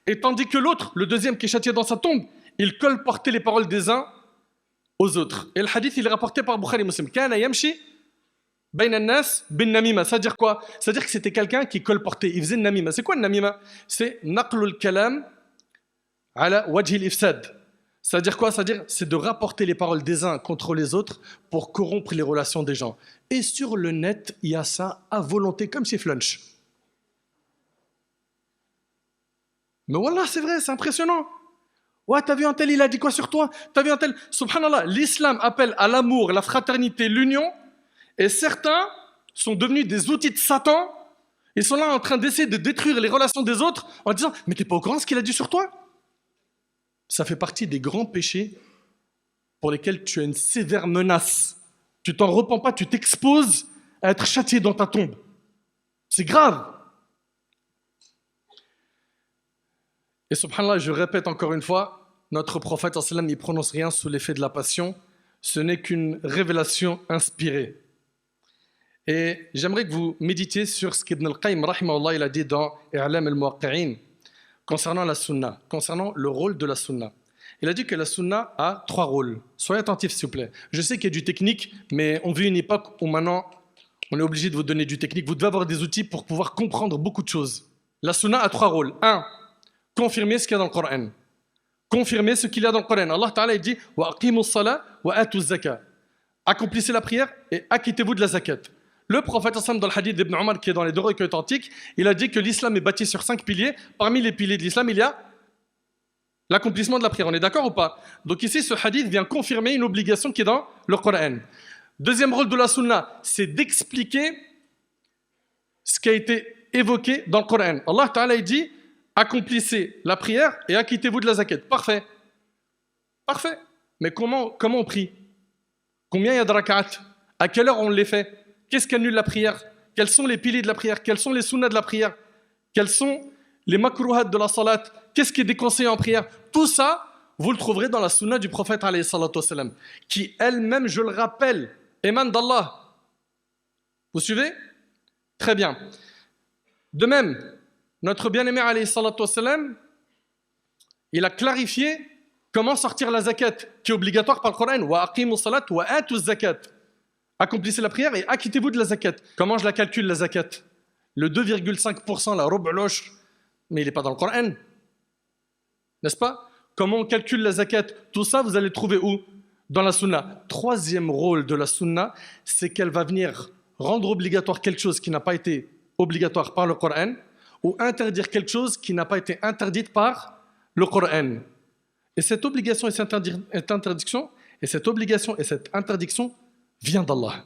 Speaker 1: Et tandis que l'autre, le deuxième qui est châtié dans sa tombe, il colportait les paroles des uns aux autres. Et le hadith, il est rapporté par Bukhari Muslim. Kana yamshi bayna an-nas bin namima. Ça veut dire quoi? Ça veut dire que c'était quelqu'un qui colportait. Il faisait namima. C'est quoi le namima? C'est naqlul kalam ala wajhi al-ifsad. Ça veut dire quoi? Ça veut dire c'est de rapporter les paroles des uns contre les autres pour corrompre les relations des gens. Et sur le net, il y a ça à volonté, comme chez Flunch. Mais wallah, c'est vrai, c'est impressionnant. Ouais, t'as vu un tel, il a dit quoi sur toi? T'as vu un tel? Subhanallah, l'islam appelle à l'amour, la fraternité, l'union, et certains sont devenus des outils de Satan. Ils sont là en train d'essayer de détruire les relations des autres en disant « Mais t'es pas au courant de ce qu'il a dit sur toi ?» Ça fait partie des grands péchés pour lesquels tu as une sévère menace. Tu t'en repens pas, tu t'exposes à être châtié dans ta tombe. C'est grave. Et subhanallah, je répète encore une fois, notre prophète, il ne prononce rien sous l'effet de la passion. Ce n'est qu'une révélation inspirée. Et j'aimerais que vous méditiez sur ce qu'Ibn al-Qayyim, rahimahullah, il a dit dans I'lam al-Muwaqqi'in, concernant la sunna, concernant le rôle de la sunna. Il a dit que la sunna a 3 rôles. Soyez attentifs, s'il vous plaît. Je sais qu'il y a du technique, mais on vit une époque où maintenant, on est obligé de vous donner du technique. Vous devez avoir des outils pour pouvoir comprendre beaucoup de choses. La sunna a 3 rôles. 1, confirmer ce qu'il y a dans le Coran. Confirmer ce qu'il y a dans le Coran. Allah Ta'ala, il dit « Wa aqimus salat wa atu zaka » Accomplissez la prière et acquittez-vous de la zakat. Le prophète, dans le hadith d'Ibn Omar, qui est dans les 2 recueils authentiques, il a dit que l'islam est bâti sur 5 piliers. Parmi les piliers de l'islam, il y a l'accomplissement de la prière. On est d'accord ou pas? Donc ici, ce hadith vient confirmer une obligation qui est dans le Coran. Deuxième rôle de la sunna, c'est d'expliquer ce qui a été évoqué dans le Coran. Allah Ta'ala dit, accomplissez la prière et acquittez-vous de la zakat. Parfait. Parfait. Mais comment on prie? Combien il y a de rak'at? À quelle heure on les fait? Qu'est-ce qui annule la prière? Quels sont les piliers de la prière? Quels sont les sunnahs de la prière? Quels sont les makruhat de la salat? Qu'est-ce qui est déconseillé en prière? Tout ça, vous le trouverez dans la sunna du prophète alayhi salatu wassalam, qui elle-même, je le rappelle, émane d'Allah. Vous suivez? Très bien. De même, notre bien-aimé alayhi salatu wassalam, il a clarifié comment sortir la zakat, qui est obligatoire par le Coran. Wa aqimu salat wa atu zakat. Accomplissez la prière et acquittez-vous de la zakat. Comment je la calcule, la zakat? Le 2,5%, la rub'losh, mais il n'est pas dans le Coran. N'est-ce pas? Comment on calcule la zakat? Tout ça, vous allez le trouver où? Dans la sunna. Troisième rôle de la sunna, c'est qu'elle va venir rendre obligatoire quelque chose qui n'a pas été obligatoire par le Coran, ou interdire quelque chose qui n'a pas été interdite par le Coran. Et cette obligation et cette interdiction, vient d'Allah.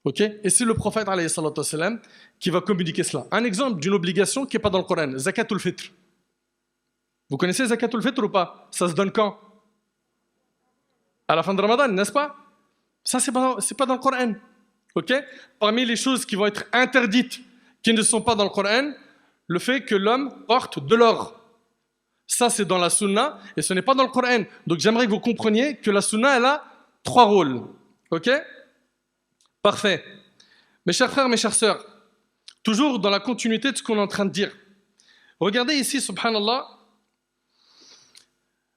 Speaker 1: Ok? Et c'est le prophète alayhi salatu wassalam, qui va communiquer cela. Un exemple d'une obligation qui n'est pas dans le Coran, Zakatul Fitr. Vous connaissez Zakatul Fitr ou pas? Ça se donne quand? À la fin de Ramadan, n'est-ce pas? Ça, c'est pas dans le Coran. Ok? Parmi les choses qui vont être interdites, qui ne sont pas dans le Coran, le fait que l'homme porte de l'or. Ça, c'est dans la sunna et ce n'est pas dans le Coran. Donc, j'aimerais que vous compreniez que la sunna, elle a 3 rôles. Ok? Parfait. Mes chers frères, mes chères sœurs, toujours dans la continuité de ce qu'on est en train de dire. Regardez ici, subhanallah,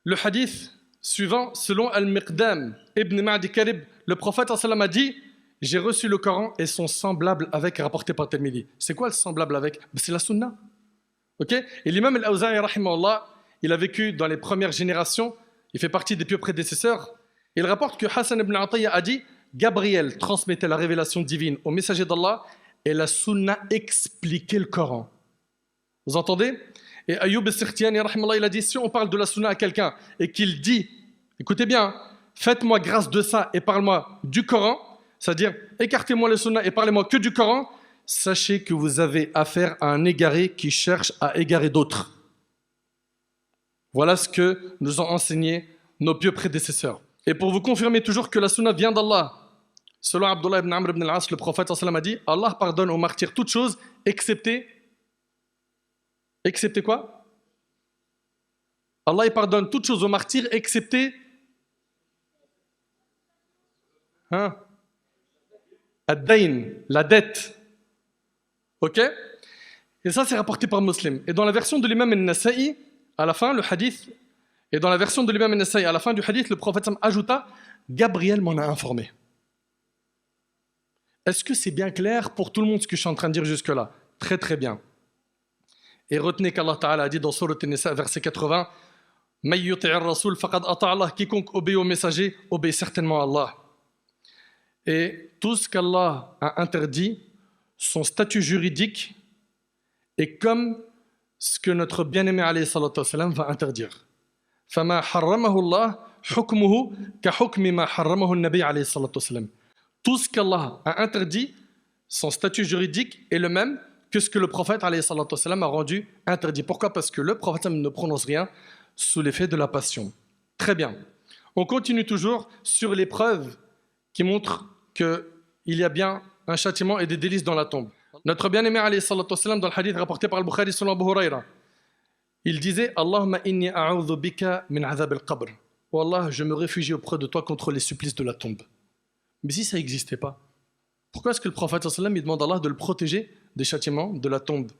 Speaker 1: le hadith suivant, selon Al-Miqdam ibn Ma'di Karib, le prophète a dit: j'ai reçu le Coran et son semblable avec, rapporté par Tirmidhi. C'est quoi le semblable avec? C'est la sunna. Ok? Et l'imam Al-Awza'i, rahimahullah, il a vécu dans les premières générations, il fait partie des pieux prédécesseurs. Il rapporte que Hassan ibn Atiyya a dit: Gabriel transmettait la révélation divine au messager d'Allah et la sunna expliquait le Coran. Vous entendez? Et Ayyub al-Sirtiani, rahimahullah, il a dit: si on parle de la sunna à quelqu'un et qu'il dit, écoutez bien, faites-moi grâce de ça et parle-moi du Coran, c'est-à-dire écartez-moi le sunna et parlez-moi que du Coran, sachez que vous avez affaire à un égaré qui cherche à égarer d'autres. Voilà ce que nous ont enseigné nos pieux prédécesseurs. Et pour vous confirmer toujours que la sunna vient d'Allah, selon Abdullah ibn Amr ibn al-As, le prophète a dit: Allah pardonne aux martyrs toutes choses, excepté quoi? Allah il pardonne toutes choses aux martyrs, excepté Ad-Dayn, la dette. Ok? Et ça, c'est rapporté par Muslim. Et dans la version de l'imam al-Nasa'i, à la fin, le hadith, et dans la version de l'imam al-Nasa'i, à la fin du hadith, le prophète ajouta: Gabriel m'en a informé. Est-ce que c'est bien clair pour tout le monde ce que je suis en train de dire jusque-là? Très très bien. Et retenez qu'Allah Ta'ala a dit dans Surat An-Nisa, verset 80, May yuti'ir rasoul faqad ata Allah, quiconque obéit au messager, obéit certainement à Allah. Et tout ce qu'Allah a interdit, son statut juridique est comme ce que notre bien-aimé alayhi salatu wassalam va interdire. Fama harramahu Allah hukmuhu ka hukmi ma harramahu an-nabi alayhi salatu wassalam. Tout ce qu'Allah a interdit, son statut juridique est le même que ce que le prophète alayhi salatu wassalam a rendu interdit. Pourquoi? Parce que le prophète ne prononce rien sous l'effet de la passion. Très bien. On continue toujours sur les preuves qui montrent qu'il y a bien un châtiment et des délices dans la tombe. Notre bien-aimé alayhi salatu wassalam, dans le hadith rapporté par Al-Bukhari selon Abu Huraira, il disait: Allahumma inni a'udhu bika min azab al-qabr. Oh Allah, je me réfugie auprès de toi contre les supplices de la tombe. Mais si ça n'existait pas, pourquoi est-ce que le prophète sallam il demande à Allah de le protéger des châtiments de la tombe?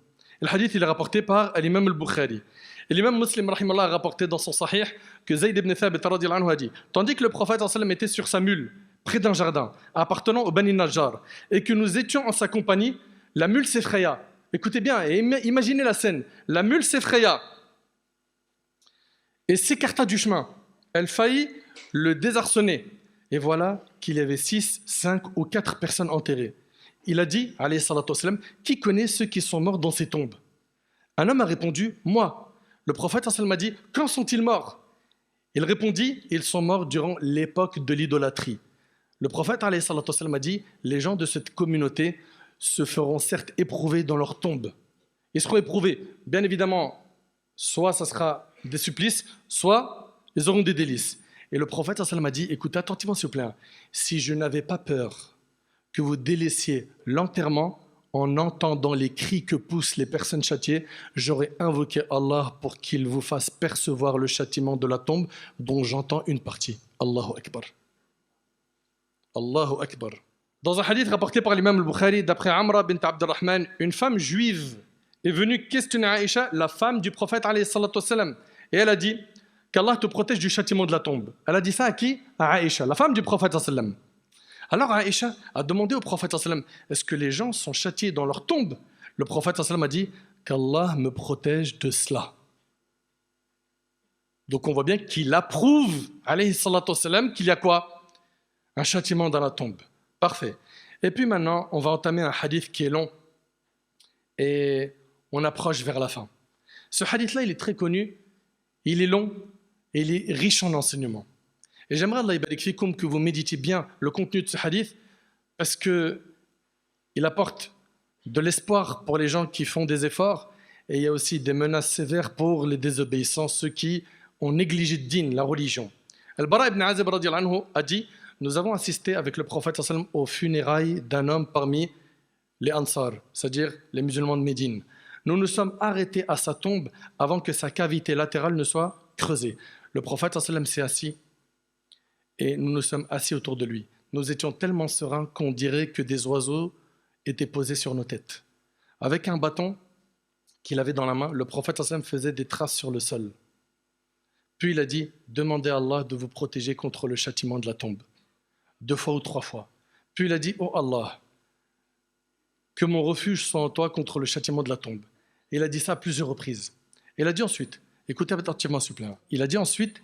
Speaker 1: Et le hadith il est rapporté par l'imam al-Bukhari. Et l'imam Muslim rahimallah a rapporté dans son sahih que Zayd ibn Thabit radiyallahu anhu a dit: tandis que le prophète sallam était sur sa mule près d'un jardin appartenant au Bani Najjar et que nous étions en sa compagnie, la mule s'effraya. Écoutez bien et imaginez la scène. La mule s'effraya et s'écarta du chemin. Elle faillit le désarçonner. Et voilà qu'il y avait 6, 5 ou 4 personnes enterrées. Il a dit, alayhi salatu wassalam, qui connaît ceux qui sont morts dans ces tombes? Un homme a répondu: moi. Le prophète a dit: quand sont-ils morts? Il répondit: ils sont morts durant l'époque de l'idolâtrie. Le prophète alayhi salatu wassalam a dit: les gens de cette communauté se feront certes éprouver dans leur tombe. Ils seront éprouvés. Bien évidemment, soit ça sera des supplices, soit ils auront des délices. Et le prophète sallallahu alayhi wa sallam a dit, écoutez attentivement s'il vous plaît, si je n'avais pas peur que vous délaissiez l'enterrement en entendant les cris que poussent les personnes châtiées, j'aurais invoqué Allah pour qu'il vous fasse percevoir le châtiment de la tombe dont j'entends une partie. Allahu Akbar. Allahu Akbar. Dans un hadith rapporté par l'imam al-Bukhari, d'après Amra bint Abdurrahman, une femme juive est venue questionner Aïcha, la femme du prophète alayhi salatu wassalam, et elle a dit qu'Allah te protège du châtiment de la tombe. Elle a dit ça à qui? À Aïcha, la femme du prophète sallallahu alayhi wa sallam. Alors Aïcha a demandé au prophète sallallahu alayhi wa sallam, est-ce que les gens sont châtiés dans leur tombe? Le prophète sallallahu alayhi wa sallam a dit qu'Allah me protège de cela. Donc on voit bien qu'il approuve alayhi salatu wassalam qu'il y a quoi? Un châtiment dans la tombe. Parfait. Et puis maintenant, on va entamer un hadith qui est long et on approche vers la fin. Ce hadith-là, il est très connu, il est long et il est riche en enseignements. Et j'aimerais, Allah yabarik fikoum, que vous méditiez bien le contenu de ce hadith parce qu'il apporte de l'espoir pour les gens qui font des efforts et il y a aussi des menaces sévères pour les désobéissants, ceux qui ont négligé le din, la religion. Al-Bara ibn Azib radiyallahu anhu a dit, nous avons assisté avec le prophète sallallahu alayhi wa sallam aux funérailles d'un homme parmi les Ansar, c'est-à-dire les musulmans de Médine. Nous nous sommes arrêtés à sa tombe avant que sa cavité latérale ne soit creusée. Le prophète sallallahu alayhi wa sallam s'est assis et nous nous sommes assis autour de lui. Nous étions tellement sereins qu'on dirait que des oiseaux étaient posés sur nos têtes. Avec un bâton qu'il avait dans la main, le prophète sallallahu alayhi wa sallam faisait des traces sur le sol. Puis il a dit, demandez à Allah de vous protéger contre le châtiment de la tombe. 2 fois ou 3 fois. Puis il a dit, oh Allah, que mon refuge soit en toi contre le châtiment de la tombe. Et il a dit ça à plusieurs reprises. Et il a dit ensuite, écoutez attentivement s'il vous plaît, il a dit ensuite,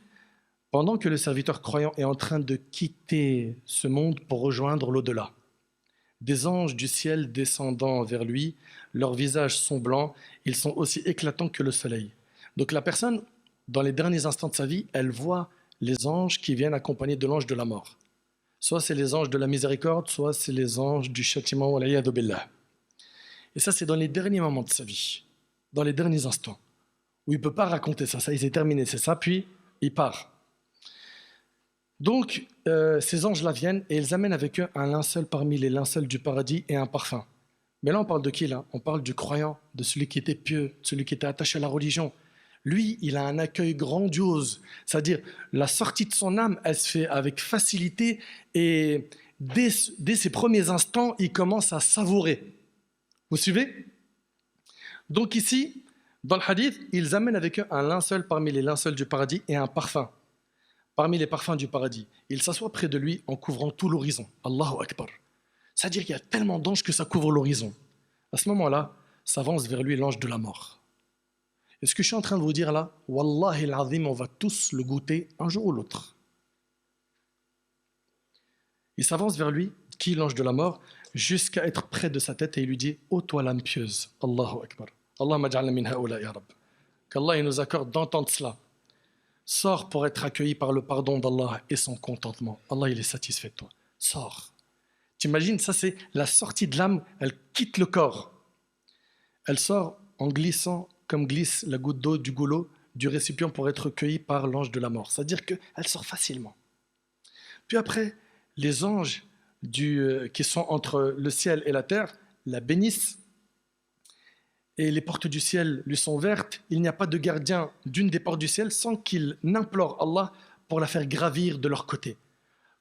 Speaker 1: pendant que le serviteur croyant est en train de quitter ce monde pour rejoindre l'au-delà, des anges du ciel descendant vers lui, leurs visages sont blancs, ils sont aussi éclatants que le soleil. Donc la personne, dans les derniers instants de sa vie, elle voit les anges qui viennent accompagnés de l'ange de la mort. Soit c'est les anges de la miséricorde, soit c'est les anges du châtiment, wal'iyadu billah. Et ça, c'est dans les derniers moments de sa vie, dans les derniers instants, où il ne peut pas raconter ça, il s'est terminé, c'est ça, puis il part. Donc, ces anges-là viennent et ils amènent avec eux un linceul parmi les linceuls du paradis et un parfum. Mais là, on parle de qui là? On parle du croyant, de celui qui était pieux, de celui qui était attaché à la religion. Lui, il a un accueil grandiose, c'est-à-dire la sortie de son âme, elle se fait avec facilité et dès ses premiers instants, il commence à savourer. Vous suivez? Donc ici, dans le hadith, ils amènent avec eux un linceul parmi les linceuls du paradis et un parfum parmi les parfums du paradis. Ils s'assoient près de lui en couvrant tout l'horizon. Allahu Akbar. C'est-à-dire qu'il y a tellement d'anges que ça couvre l'horizon. À ce moment-là, s'avance vers lui l'ange de la mort. Et ce que je suis en train de vous dire là, Wallahi al-Azim, on va tous le goûter un jour ou l'autre. Il s'avance vers lui, qui est l'ange de la mort, jusqu'à être près de sa tête et il lui dit, ô toi l'âme pieuse, Allahu Akbar. Allah maj'alna min haoula ya Rabb. Qu'Allah nous accorde d'entendre cela. Sors pour être accueilli par le pardon d'Allah et son contentement. Allah, il est satisfait de toi. Sors. T'imagines, ça c'est la sortie de l'âme, elle quitte le corps. Elle sort en glissant comme glisse la goutte d'eau du goulot du récipient pour être cueillie par l'ange de la mort. C'est-à-dire qu'elle sort facilement. Puis après, les anges qui sont entre le ciel et la terre la bénissent et les portes du ciel lui sont ouvertes. Il n'y a pas de gardien d'une des portes du ciel sans qu'il n'implore Allah pour la faire gravir de leur côté.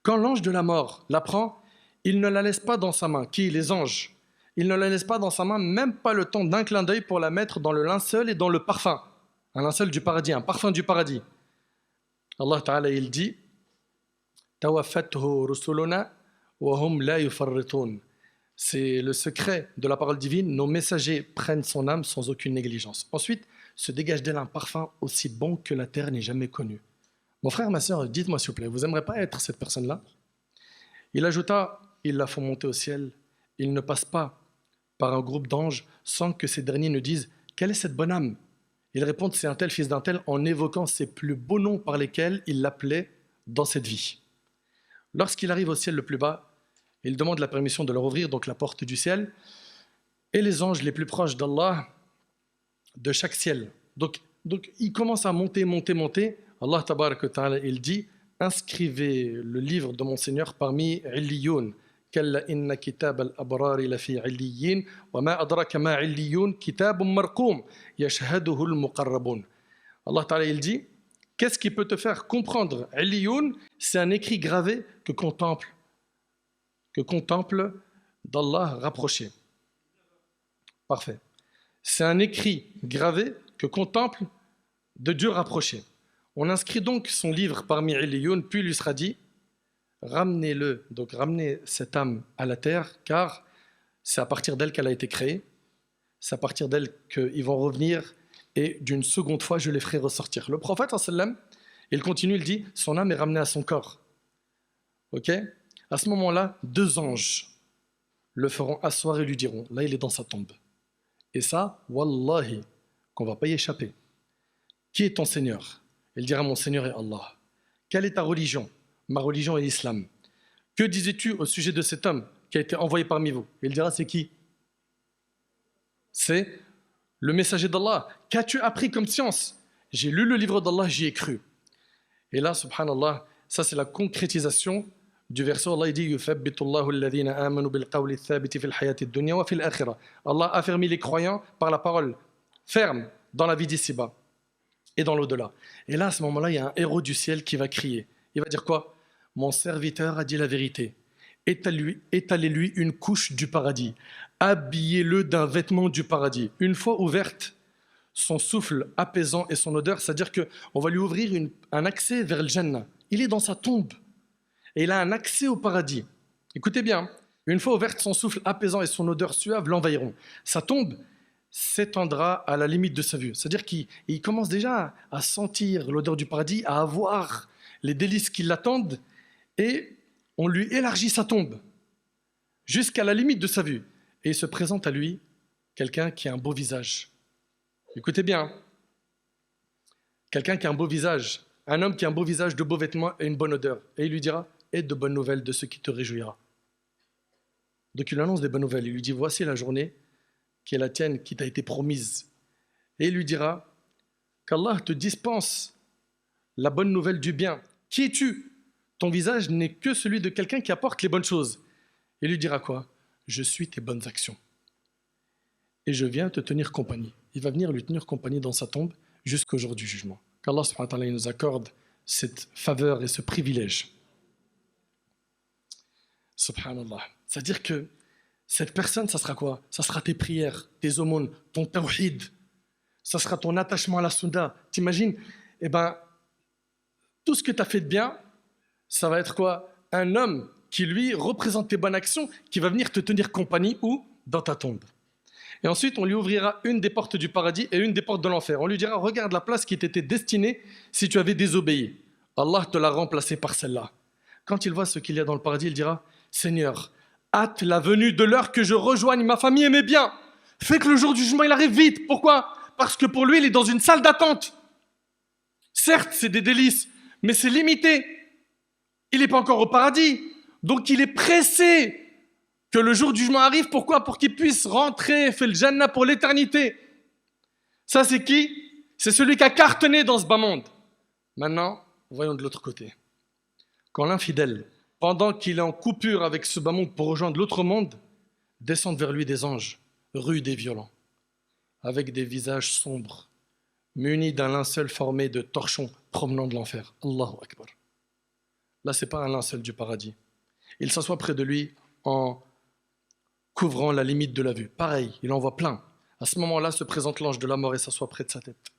Speaker 1: Quand l'ange de la mort la prend, il ne la laisse pas dans sa main. Qui? Les anges. Il ne la laisse pas dans sa main, même pas le temps d'un clin d'œil pour la mettre dans le linceul et dans le parfum. Un linceul du paradis, un parfum du paradis. Allah Ta'ala, il dit « Tawaffathu rusuluna wa hum la yufarritun » C'est le secret de la parole divine. Nos messagers prennent son âme sans aucune négligence. Ensuite, se dégage d'elle un parfum aussi bon que la terre n'ait jamais connu. Mon frère, ma soeur, dites-moi s'il vous plaît, vous n'aimeriez pas être cette personne-là? Il ajouta, ils la font monter au ciel. Il ne passe pas par un groupe d'anges sans que ces derniers ne disent « Quelle est cette bonne âme ?» Ils répondent « C'est un tel fils d'un tel » en évoquant ses plus beaux noms par lesquels il l'appelait dans cette vie. Lorsqu'il arrive au ciel le plus bas, il demande la permission de leur ouvrir donc la porte du ciel et les anges les plus proches d'Allah de chaque ciel. Donc il commence à monter. Allah tabarak wa ta'ala, il dit, inscrivez le livre de mon Seigneur parmi Illiyoun. Kalla inna kitab al-abrari lafi Illiyin, wa ma adraka ma Illiyoun, kitabun marqoum, yashhaduhu al-muqarrabun. Allah ta'ala, il dit, qu'est-ce qui peut te faire comprendre Illiyoun? C'est un écrit gravé que contemple d'Allah rapproché. Parfait. C'est un écrit gravé que contemple de Dieu rapproché. On inscrit donc son livre parmi Illiyoun, puis il lui sera dit, ramenez-le, donc ramenez cette âme à la terre, car c'est à partir d'elle qu'elle a été créée, c'est à partir d'elle qu'ils vont revenir, et d'une seconde fois, je les ferai ressortir. Le prophète, il continue, il dit, son âme est ramenée à son corps. Ok? À ce moment-là, 2 anges le feront asseoir et lui diront, là il est dans sa tombe. Et ça, wallahi, qu'on ne va pas y échapper. Qui est ton Seigneur? Il dira, mon Seigneur est Allah. Quelle est ta religion? Ma religion est l'islam. Que disais-tu au sujet de cet homme qui a été envoyé parmi vous? Il dira, c'est qui? C'est le messager d'Allah. Qu'as-tu appris comme science? J'ai lu le livre d'Allah, j'y ai cru. Et là, subhanallah, ça c'est la concrétisation du verset. Allah dit, yuthabbitullahu alladhina amanu bil qawli thabiti fil hayati dunya wa fil akhirah. Allah a affermi les croyants par la parole ferme dans la vie d'ici-bas et dans l'au-delà. Et là, à ce moment-là, il y a un héros du ciel qui va crier. Il va dire quoi? Mon serviteur a dit la vérité. Étalez-lui une couche du paradis. Habillez-le d'un vêtement du paradis. Une fois ouverte, son souffle apaisant et son odeur, c'est-à-dire qu'on va lui ouvrir un accès vers le Jannah. Il est dans sa tombe et il a un accès au paradis. Écoutez bien, une fois ouverte, son souffle apaisant et son odeur suave l'envahiront. Sa tombe s'étendra à la limite de sa vue. C'est-à-dire qu'il commence déjà à sentir l'odeur du paradis, à avoir les délices qui l'attendent, et on lui élargit sa tombe jusqu'à la limite de sa vue. Et il se présente à lui quelqu'un qui a un beau visage. Écoutez bien, quelqu'un qui a un beau visage, un homme qui a un beau visage, de beaux vêtements et une bonne odeur. Et il lui dira, aie de bonnes nouvelles de ce qui te réjouira. Donc il lui annonce des bonnes nouvelles. Il lui dit, voici la journée qui est la tienne, qui t'a été promise. Et il lui dira qu'Allah te dispense la bonne nouvelle du bien. Qui es-tu? Ton visage n'est que celui de quelqu'un qui apporte les bonnes choses. Il lui dira quoi? Je suis tes bonnes actions. Et je viens te tenir compagnie. Il va venir lui tenir compagnie dans sa tombe jusqu'au jour du jugement. Qu'Allah subhanahu wa ta'ala nous accorde cette faveur et ce privilège. Subhanallah. C'est-à-dire que cette personne, ça sera quoi? Ça sera tes prières, tes aumônes, ton tawhid. Ça sera ton attachement à la sunna. T'imagines? Eh ben, tout ce que tu as fait de bien, ça va être quoi? Un homme qui, lui, représente tes bonnes actions, qui va venir te tenir compagnie où? Dans ta tombe. Et ensuite, on lui ouvrira une des portes du paradis et une des portes de l'enfer. On lui dira, regarde la place qui t'était destinée si tu avais désobéi. Allah te l'a remplacée par celle-là. Quand il voit ce qu'il y a dans le paradis, il dira, Seigneur, hâte la venue de l'heure que je rejoigne ma famille et mes biens. Fais que le jour du jugement, il arrive vite. Pourquoi? Parce que pour lui, il est dans une salle d'attente. Certes, c'est des délices, mais c'est limité. Il n'est pas encore au paradis. Donc il est pressé que le jour du jugement arrive. Pourquoi? Pour qu'il puisse rentrer, faire le Jannah pour l'éternité. Ça, c'est qui? C'est celui qui a cartonné dans ce bas monde. Maintenant, voyons de l'autre côté. Quand l'infidèle, pendant qu'il est en coupure avec ce bas monde pour rejoindre l'autre monde, descendent vers lui des anges, rudes et violents, avec des visages sombres, munis d'un linceul formé de torchons provenant de l'enfer. Allahu Akbar. Là, ce n'est pas un linceul du paradis. Il s'assoit près de lui en couvrant la limite de la vue. Pareil, il en voit plein. À ce moment-là, se présente l'ange de la mort et s'assoit près de sa tête.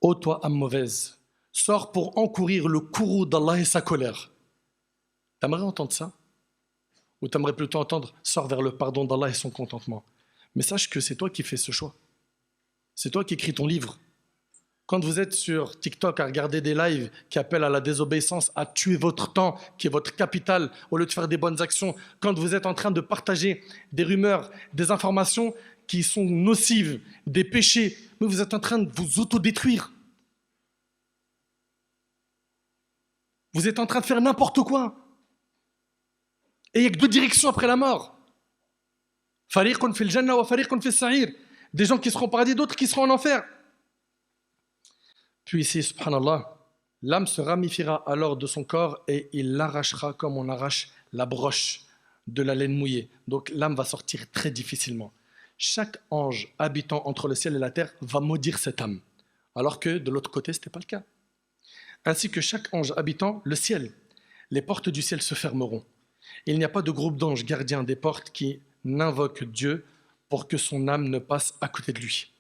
Speaker 1: Ô toi, âme mauvaise, sors pour encourir le courroux d'Allah et sa colère. T'aimerais entendre ça? Ou t'aimerais plutôt entendre sors vers le pardon d'Allah et son contentement? Mais sache que c'est toi qui fais ce choix. C'est toi qui écris ton livre. Quand vous êtes sur TikTok à regarder des lives qui appellent à la désobéissance, à tuer votre temps, qui est votre capital, au lieu de faire des bonnes actions, quand vous êtes en train de partager des rumeurs, des informations qui sont nocives, des péchés, mais vous êtes en train de vous autodétruire. Vous êtes en train de faire n'importe quoi. Et il n'y a que 2 directions après la mort. Fariqun fil jannah wa fariqun fis sa'ir. Des gens qui seront au paradis, d'autres qui seront en enfer. Puis ici, subhanallah, l'âme se ramifiera alors de son corps et il l'arrachera comme on arrache la broche de la laine mouillée. Donc l'âme va sortir très difficilement. Chaque ange habitant entre le ciel et la terre va maudire cette âme, alors que de l'autre côté, ce n'était pas le cas. Ainsi que chaque ange habitant le ciel, les portes du ciel se fermeront. Il n'y a pas de groupe d'anges gardiens des portes qui n'invoquent Dieu pour que son âme ne passe à côté de lui.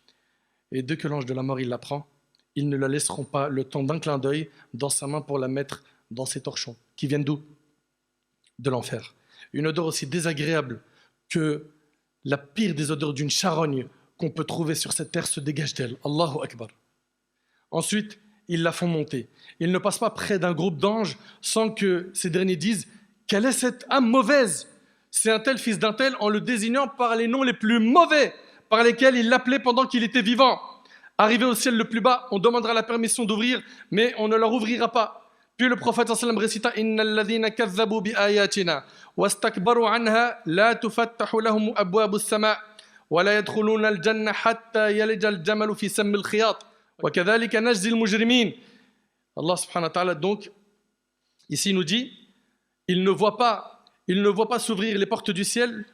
Speaker 1: Et dès que l'ange de la mort il la prend, ils ne la laisseront pas le temps d'un clin d'œil dans sa main pour la mettre dans ses torchons, qui viennent d'où? De l'enfer. Une odeur aussi désagréable que la pire des odeurs d'une charogne qu'on peut trouver sur cette terre se dégage d'elle. Allahu Akbar. Ensuite, ils la font monter. Ils ne passent pas près d'un groupe d'anges sans que ces derniers disent « Quelle est cette âme mauvaise ?» C'est un tel fils d'un tel en le désignant par les noms les plus mauvais par lesquels il l'appelait pendant qu'il était vivant. Arrivé au ciel le plus bas, on demandera la permission d'ouvrir, mais on ne leur ouvrira pas. Puis le prophète sallam récita « Inna alladhina kazzabu bi ayatina wastakbaru anha la tufattahu lahum abwabu as-sama' wa la yadkhuluna al-janna hatta yalija al-jamalu fi sammi al-khiyat wa kadhalika najzi al-mujrimin » Allah subhanahu wa ta'ala donc ici nous dit il ne voit pas s'ouvrir les portes du ciel,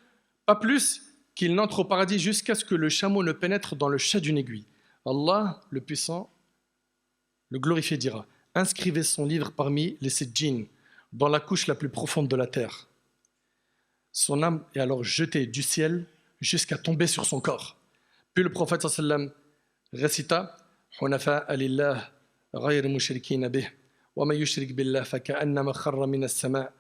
Speaker 1: pas plus qu'il n'entre au paradis jusqu'à ce que le chameau ne pénètre dans le chat d'une aiguille. Allah, le puissant, le glorifié dira « Inscrivez son livre parmi les Sijjin, dans la couche la plus profonde de la terre. » Son âme est alors jetée du ciel jusqu'à tomber sur son corps. Puis le prophète sallam récita « Hunafa'a lillah, ghayr mushrikina bih, wa man yushrik billah faka'annama kharra min as-sama'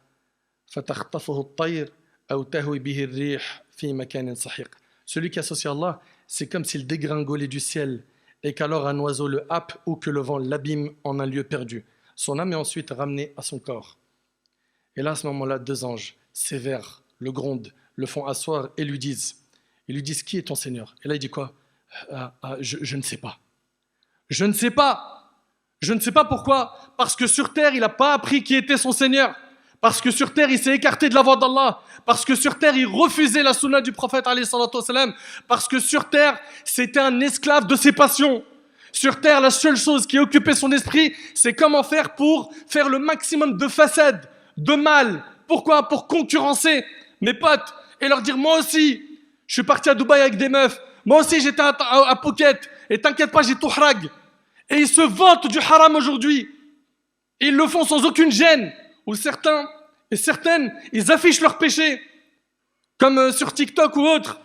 Speaker 1: fatakhtafuhu at-tayr aw tahwi bihi ar-rih fi makanin sahiq. » Celui qui associe Allah, c'est comme s'il dégringolait du ciel et qu'alors un oiseau le happe ou que le vent l'abîme en un lieu perdu. Son âme est ensuite ramenée à son corps. Et là, à ce moment-là, deux anges, sévères, le grondent, le font asseoir et lui disent, qui est ton Seigneur? Et là, il dit quoi? Je ne sais pas. Je ne sais pas. Je ne sais pas pourquoi. Parce que sur terre, il n'a pas appris qui était son Seigneur. Parce que sur terre, il s'est écarté de la voie d'Allah. Parce que sur terre, il refusait la sunna du prophète alayhi salatu wassalam. Parce que sur terre, c'était un esclave de ses passions. Sur terre, la seule chose qui occupait son esprit, c'est comment faire pour faire le maximum de façades, de mal. Pourquoi? Pour concurrencer mes potes et leur dire, moi aussi, je suis parti à Dubaï avec des meufs. Moi aussi, j'étais à Phuket. Et t'inquiète pas, j'ai tout harag. Et ils se vantent du haram aujourd'hui. Et ils le font sans aucune gêne. Où certains et certaines, ils affichent leurs péchés, comme sur TikTok ou autre,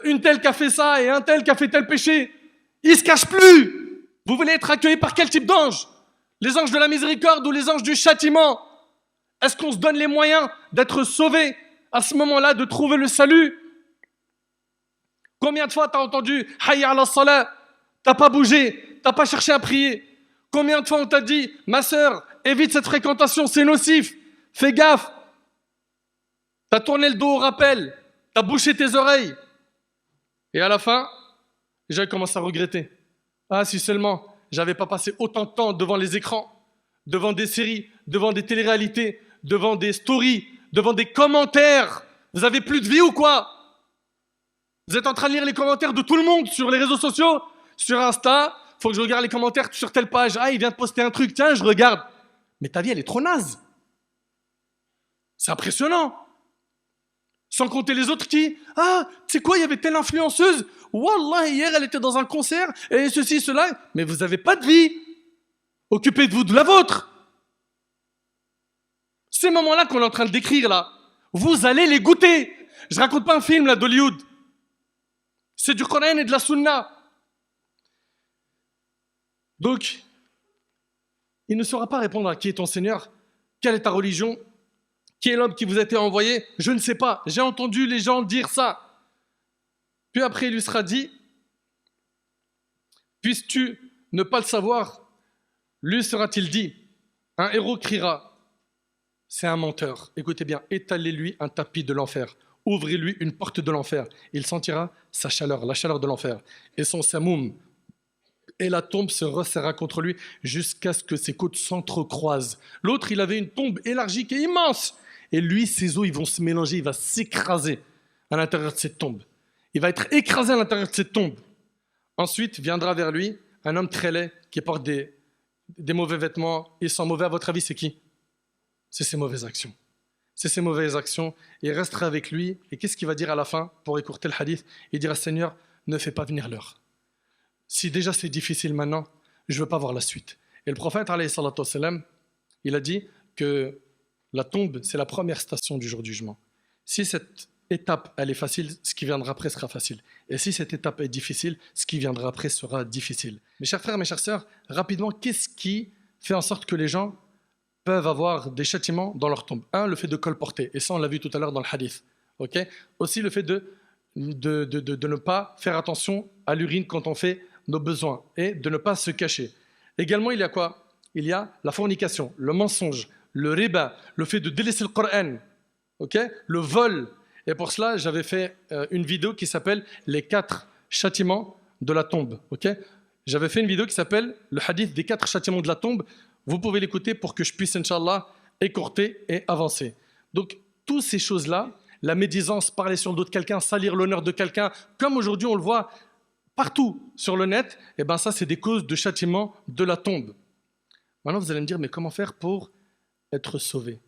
Speaker 1: une telle qui a fait ça et un tel qui a fait tel péché. Ils se cachent plus. Vous voulez être accueillis par quel type d'ange? Les anges de la miséricorde ou les anges du châtiment? Est-ce qu'on se donne les moyens d'être sauvés à ce moment-là, de trouver le salut? Combien de fois t'as entendu « Hayya ala salah » T'as pas bougé, t'as pas cherché à prier. Combien de fois on t'a dit « Ma sœur, évite cette fréquentation, c'est nocif, fais gaffe ». T'as tourné le dos au rappel, t'as bouché tes oreilles. Et à la fin, j'ai commencé à regretter. Ah, si seulement j'avais pas passé autant de temps devant les écrans, devant des séries, devant des téléréalités, devant des stories, devant des commentaires. Vous avez plus de vie ou quoi? Vous êtes en train de lire les commentaires de tout le monde sur les réseaux sociaux, sur Insta. Faut que je regarde les commentaires sur telle page. Ah, il vient de poster un truc, tiens, je regarde. Mais ta vie, elle est trop naze. C'est impressionnant. Sans compter les autres qui, ah, tu sais quoi, il y avait telle influenceuse. Wallah, hier, elle était dans un concert, et ceci, cela. Mais vous n'avez pas de vie. Occupez-vous de la vôtre. Ces moments-là qu'on est en train de décrire, là, vous allez les goûter. Je raconte pas un film, là, d'Hollywood. C'est du Coran et de la Sunna. Donc, il ne saura pas répondre à qui est ton Seigneur, quelle est ta religion, qui est l'homme qui vous a été envoyé, je ne sais pas, j'ai entendu les gens dire ça. Puis après, il lui sera dit, puisses-tu ne pas le savoir, lui sera-t-il dit, un héros criera, c'est un menteur, écoutez bien, étalez-lui un tapis de l'enfer, ouvrez-lui une porte de l'enfer, il sentira sa chaleur, la chaleur de l'enfer, et son samoum, et la tombe se resserra contre lui jusqu'à ce que ses côtes s'entrecroisent. L'autre, il avait une tombe élargie qui est immense. Et lui, ses os, ils vont se mélanger, il va s'écraser. à l'intérieur de cette tombe. Il va être écrasé à l'intérieur de cette tombe. Ensuite viendra vers lui un homme très laid qui porte des mauvais vêtements. Ils sont mauvais, à votre avis, c'est qui? C'est ses mauvaises actions. C'est ses mauvaises actions. Il restera avec lui. Et qu'est-ce qu'il va dire à la fin pour écourter le hadith? Il dira, Seigneur, ne fais pas venir l'heure. Si déjà c'est difficile maintenant, je ne veux pas voir la suite. Et le prophète, alayhi salatu wassalam, il a dit que la tombe, c'est la première station du jour du jugement. Si cette étape, elle est facile, ce qui viendra après sera facile. Et si cette étape est difficile, ce qui viendra après sera difficile. Mes chers frères, mes chères sœurs, rapidement, qu'est-ce qui fait en sorte que les gens peuvent avoir des châtiments dans leur tombe? Un, le fait de colporter. Et ça, on l'a vu tout à l'heure dans le hadith. Okay? Aussi, le fait de ne pas faire attention à l'urine quand on fait nos besoins et de ne pas se cacher. Également, il y a quoi? Il y a la fornication, le mensonge, le riba, le fait de délaisser le Coran, okay? Le vol. Et pour cela, j'avais fait une vidéo qui s'appelle « Les 4 châtiments de la tombe ». Okay? J'avais fait une vidéo qui s'appelle « Le hadith des 4 châtiments de la tombe ». Vous pouvez l'écouter pour que je puisse, Inch'Allah, écourter et avancer. Donc, toutes ces choses-là, la médisance, parler sur le dos de quelqu'un, salir l'honneur de quelqu'un, comme aujourd'hui on le voit partout sur le net, eh ben ça, c'est des causes de châtiment de la tombe. Maintenant, vous allez me dire, mais comment faire pour être sauvé?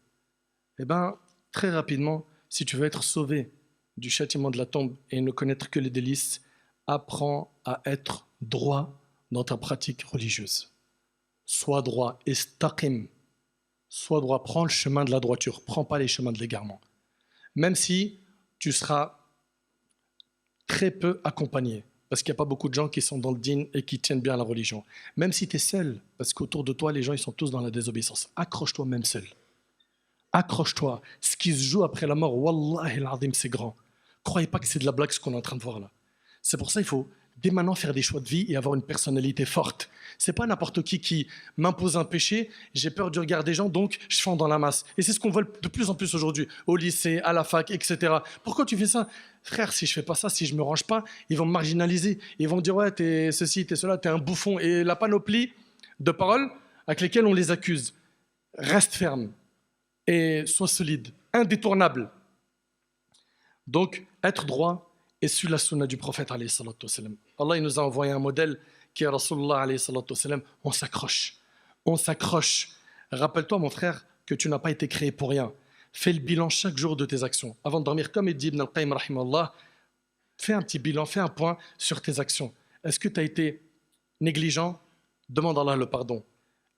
Speaker 1: Eh bien, très rapidement, si tu veux être sauvé du châtiment de la tombe et ne connaître que les délices, apprends à être droit dans ta pratique religieuse. Sois droit, istaqim. Sois droit, prends le chemin de la droiture, prends pas les chemins de l'égarement. Même si tu seras très peu accompagné, parce qu'il n'y a pas beaucoup de gens qui sont dans le din et qui tiennent bien à la religion. Même si tu es seul, parce qu'autour de toi, les gens ils sont tous dans la désobéissance. Accroche-toi même seul. Accroche-toi. Ce qui se joue après la mort, Wallahi al-azim, c'est grand. Croyez pas que c'est de la blague ce qu'on est en train de voir là. C'est pour ça qu'il faut dès maintenant faire des choix de vie et avoir une personnalité forte. C'est pas n'importe qui m'impose un péché, j'ai peur du regard des gens, donc je fonds dans la masse. Et c'est ce qu'on voit de plus en plus aujourd'hui, au lycée, à la fac, etc. Pourquoi tu fais ça? Frère, si je fais pas ça, si je me range pas, ils vont me marginaliser. Ils vont me dire, ouais, t'es ceci, t'es cela, t'es un bouffon. Et la panoplie de paroles avec lesquelles on les accuse. Reste ferme et sois solide, indétournable. Donc, être droit et suivre la sunna du prophète, alayhi salatu wassalam. Allah il nous a envoyé un modèle qui est Rasulullah, alayhi salatu wassalam. On s'accroche. On s'accroche. Rappelle-toi, mon frère, que tu n'as pas été créé pour rien. Fais le bilan chaque jour de tes actions. Avant de dormir, comme il dit Ibn al-Qayyim, rahimahullah, fais un petit bilan, fais un point sur tes actions. Est-ce que tu as été négligent? Demande à Allah le pardon.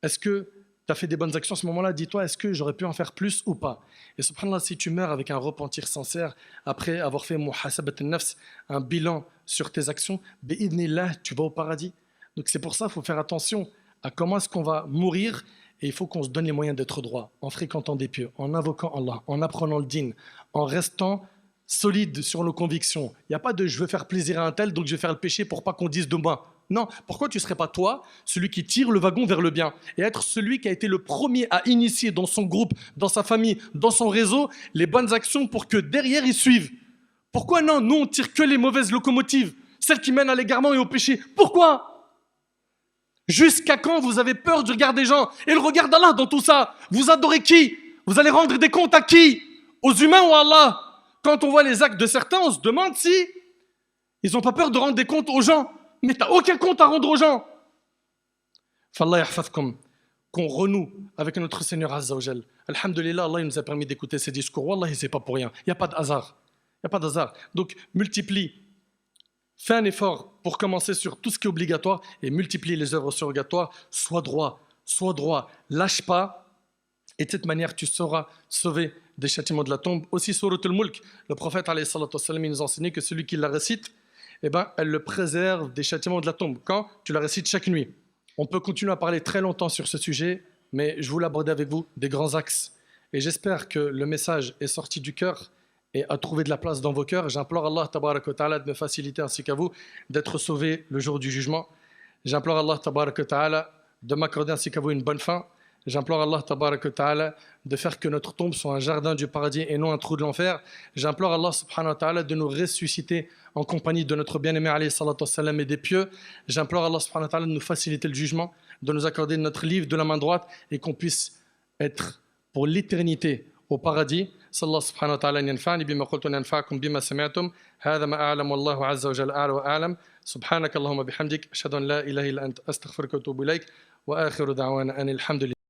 Speaker 1: Est-ce que tu as fait des bonnes actions à ce moment-là? Dis-toi, est-ce que j'aurais pu en faire plus ou pas? Et subhanallah, si tu meurs avec un repentir sincère, après avoir fait muhasabat al-nafs, un bilan sur tes actions, bi'idnillah, tu vas au paradis. Donc c'est pour ça qu'il faut faire attention à comment est-ce qu'on va mourir. Et il faut qu'on se donne les moyens d'être droit, en fréquentant des pieux, en invoquant Allah, en apprenant le din, en restant solide sur nos convictions. Il n'y a pas de « je veux faire plaisir à un tel, donc je vais faire le péché pour pas qu'on dise de moi ». Non, pourquoi tu ne serais pas toi, celui qui tire le wagon vers le bien, et être celui qui a été le premier à initier dans son groupe, dans sa famille, dans son réseau, les bonnes actions pour que derrière ils suivent? Pourquoi non? Nous, on tire que les mauvaises locomotives, celles qui mènent à l'égarement et au péché. Pourquoi? Jusqu'à quand vous avez peur du regard des gens? Et le regard d'Allah dans tout ça, vous adorez qui? Vous allez rendre des comptes à qui? Aux humains ou à Allah? Quand on voit les actes de certains, on se demande si ils n'ont pas peur de rendre des comptes aux gens. Mais tu n'as aucun compte à rendre aux gens. Fallah yahfazkum, qu'on renoue avec notre Seigneur Azza wa Jal. Alhamdulillah, Allah il nous a permis d'écouter ces discours. Wallahi, c'est pas pour rien. Il n'y a pas de hasard. Il n'y a pas de hasard. Donc, multiplie. Fais un effort pour commencer sur tout ce qui est obligatoire et multiplie les œuvres surrogatoires. Sois droit, lâche pas. Et de cette manière, tu seras sauvé des châtiments de la tombe. Aussi, Surat al-Mulk, le prophète alayhi salatu wassalam, il nous a enseigné que celui qui la récite, eh ben, elle le préserve des châtiments de la tombe. Quand tu la récites chaque nuit. On peut continuer à parler très longtemps sur ce sujet, mais je voulais aborder avec vous des grands axes. Et j'espère que le message est sorti du cœur et a trouvé de la place dans vos cœurs. J'implore Allah tabaraka wa ta'ala de me faciliter ainsi qu'à vous d'être sauvés le jour du jugement. J'implore Allah tabaraka wa ta'ala de m'accorder ainsi qu'à vous une bonne fin. J'implore Allah tabaraka wa ta'ala de faire que notre tombe soit un jardin du paradis et non un trou de l'enfer. J'implore Allah subhanahu wa ta'ala de nous ressusciter en compagnie de notre bien-aimé alayhi salatu wassalam et des pieux. J'implore Allah subhanahu wa ta'ala de nous faciliter le jugement, de nous accorder notre livre de la main droite et qu'on puisse être pour l'éternité au paradis. Sallallahu subhanahu wa ta'ala an yanfa'ni bima qultu wa yanfa'akum bima sami'tum. Hadha ma a'lam wallahu azza wa jalla a'la wa a'lam. Subhanaka Allahumma bihamdik ashhadu an la ilaha illa anta astaghfiruka wa atubu ilayk wa akhiru da'wana anil hamdulillah.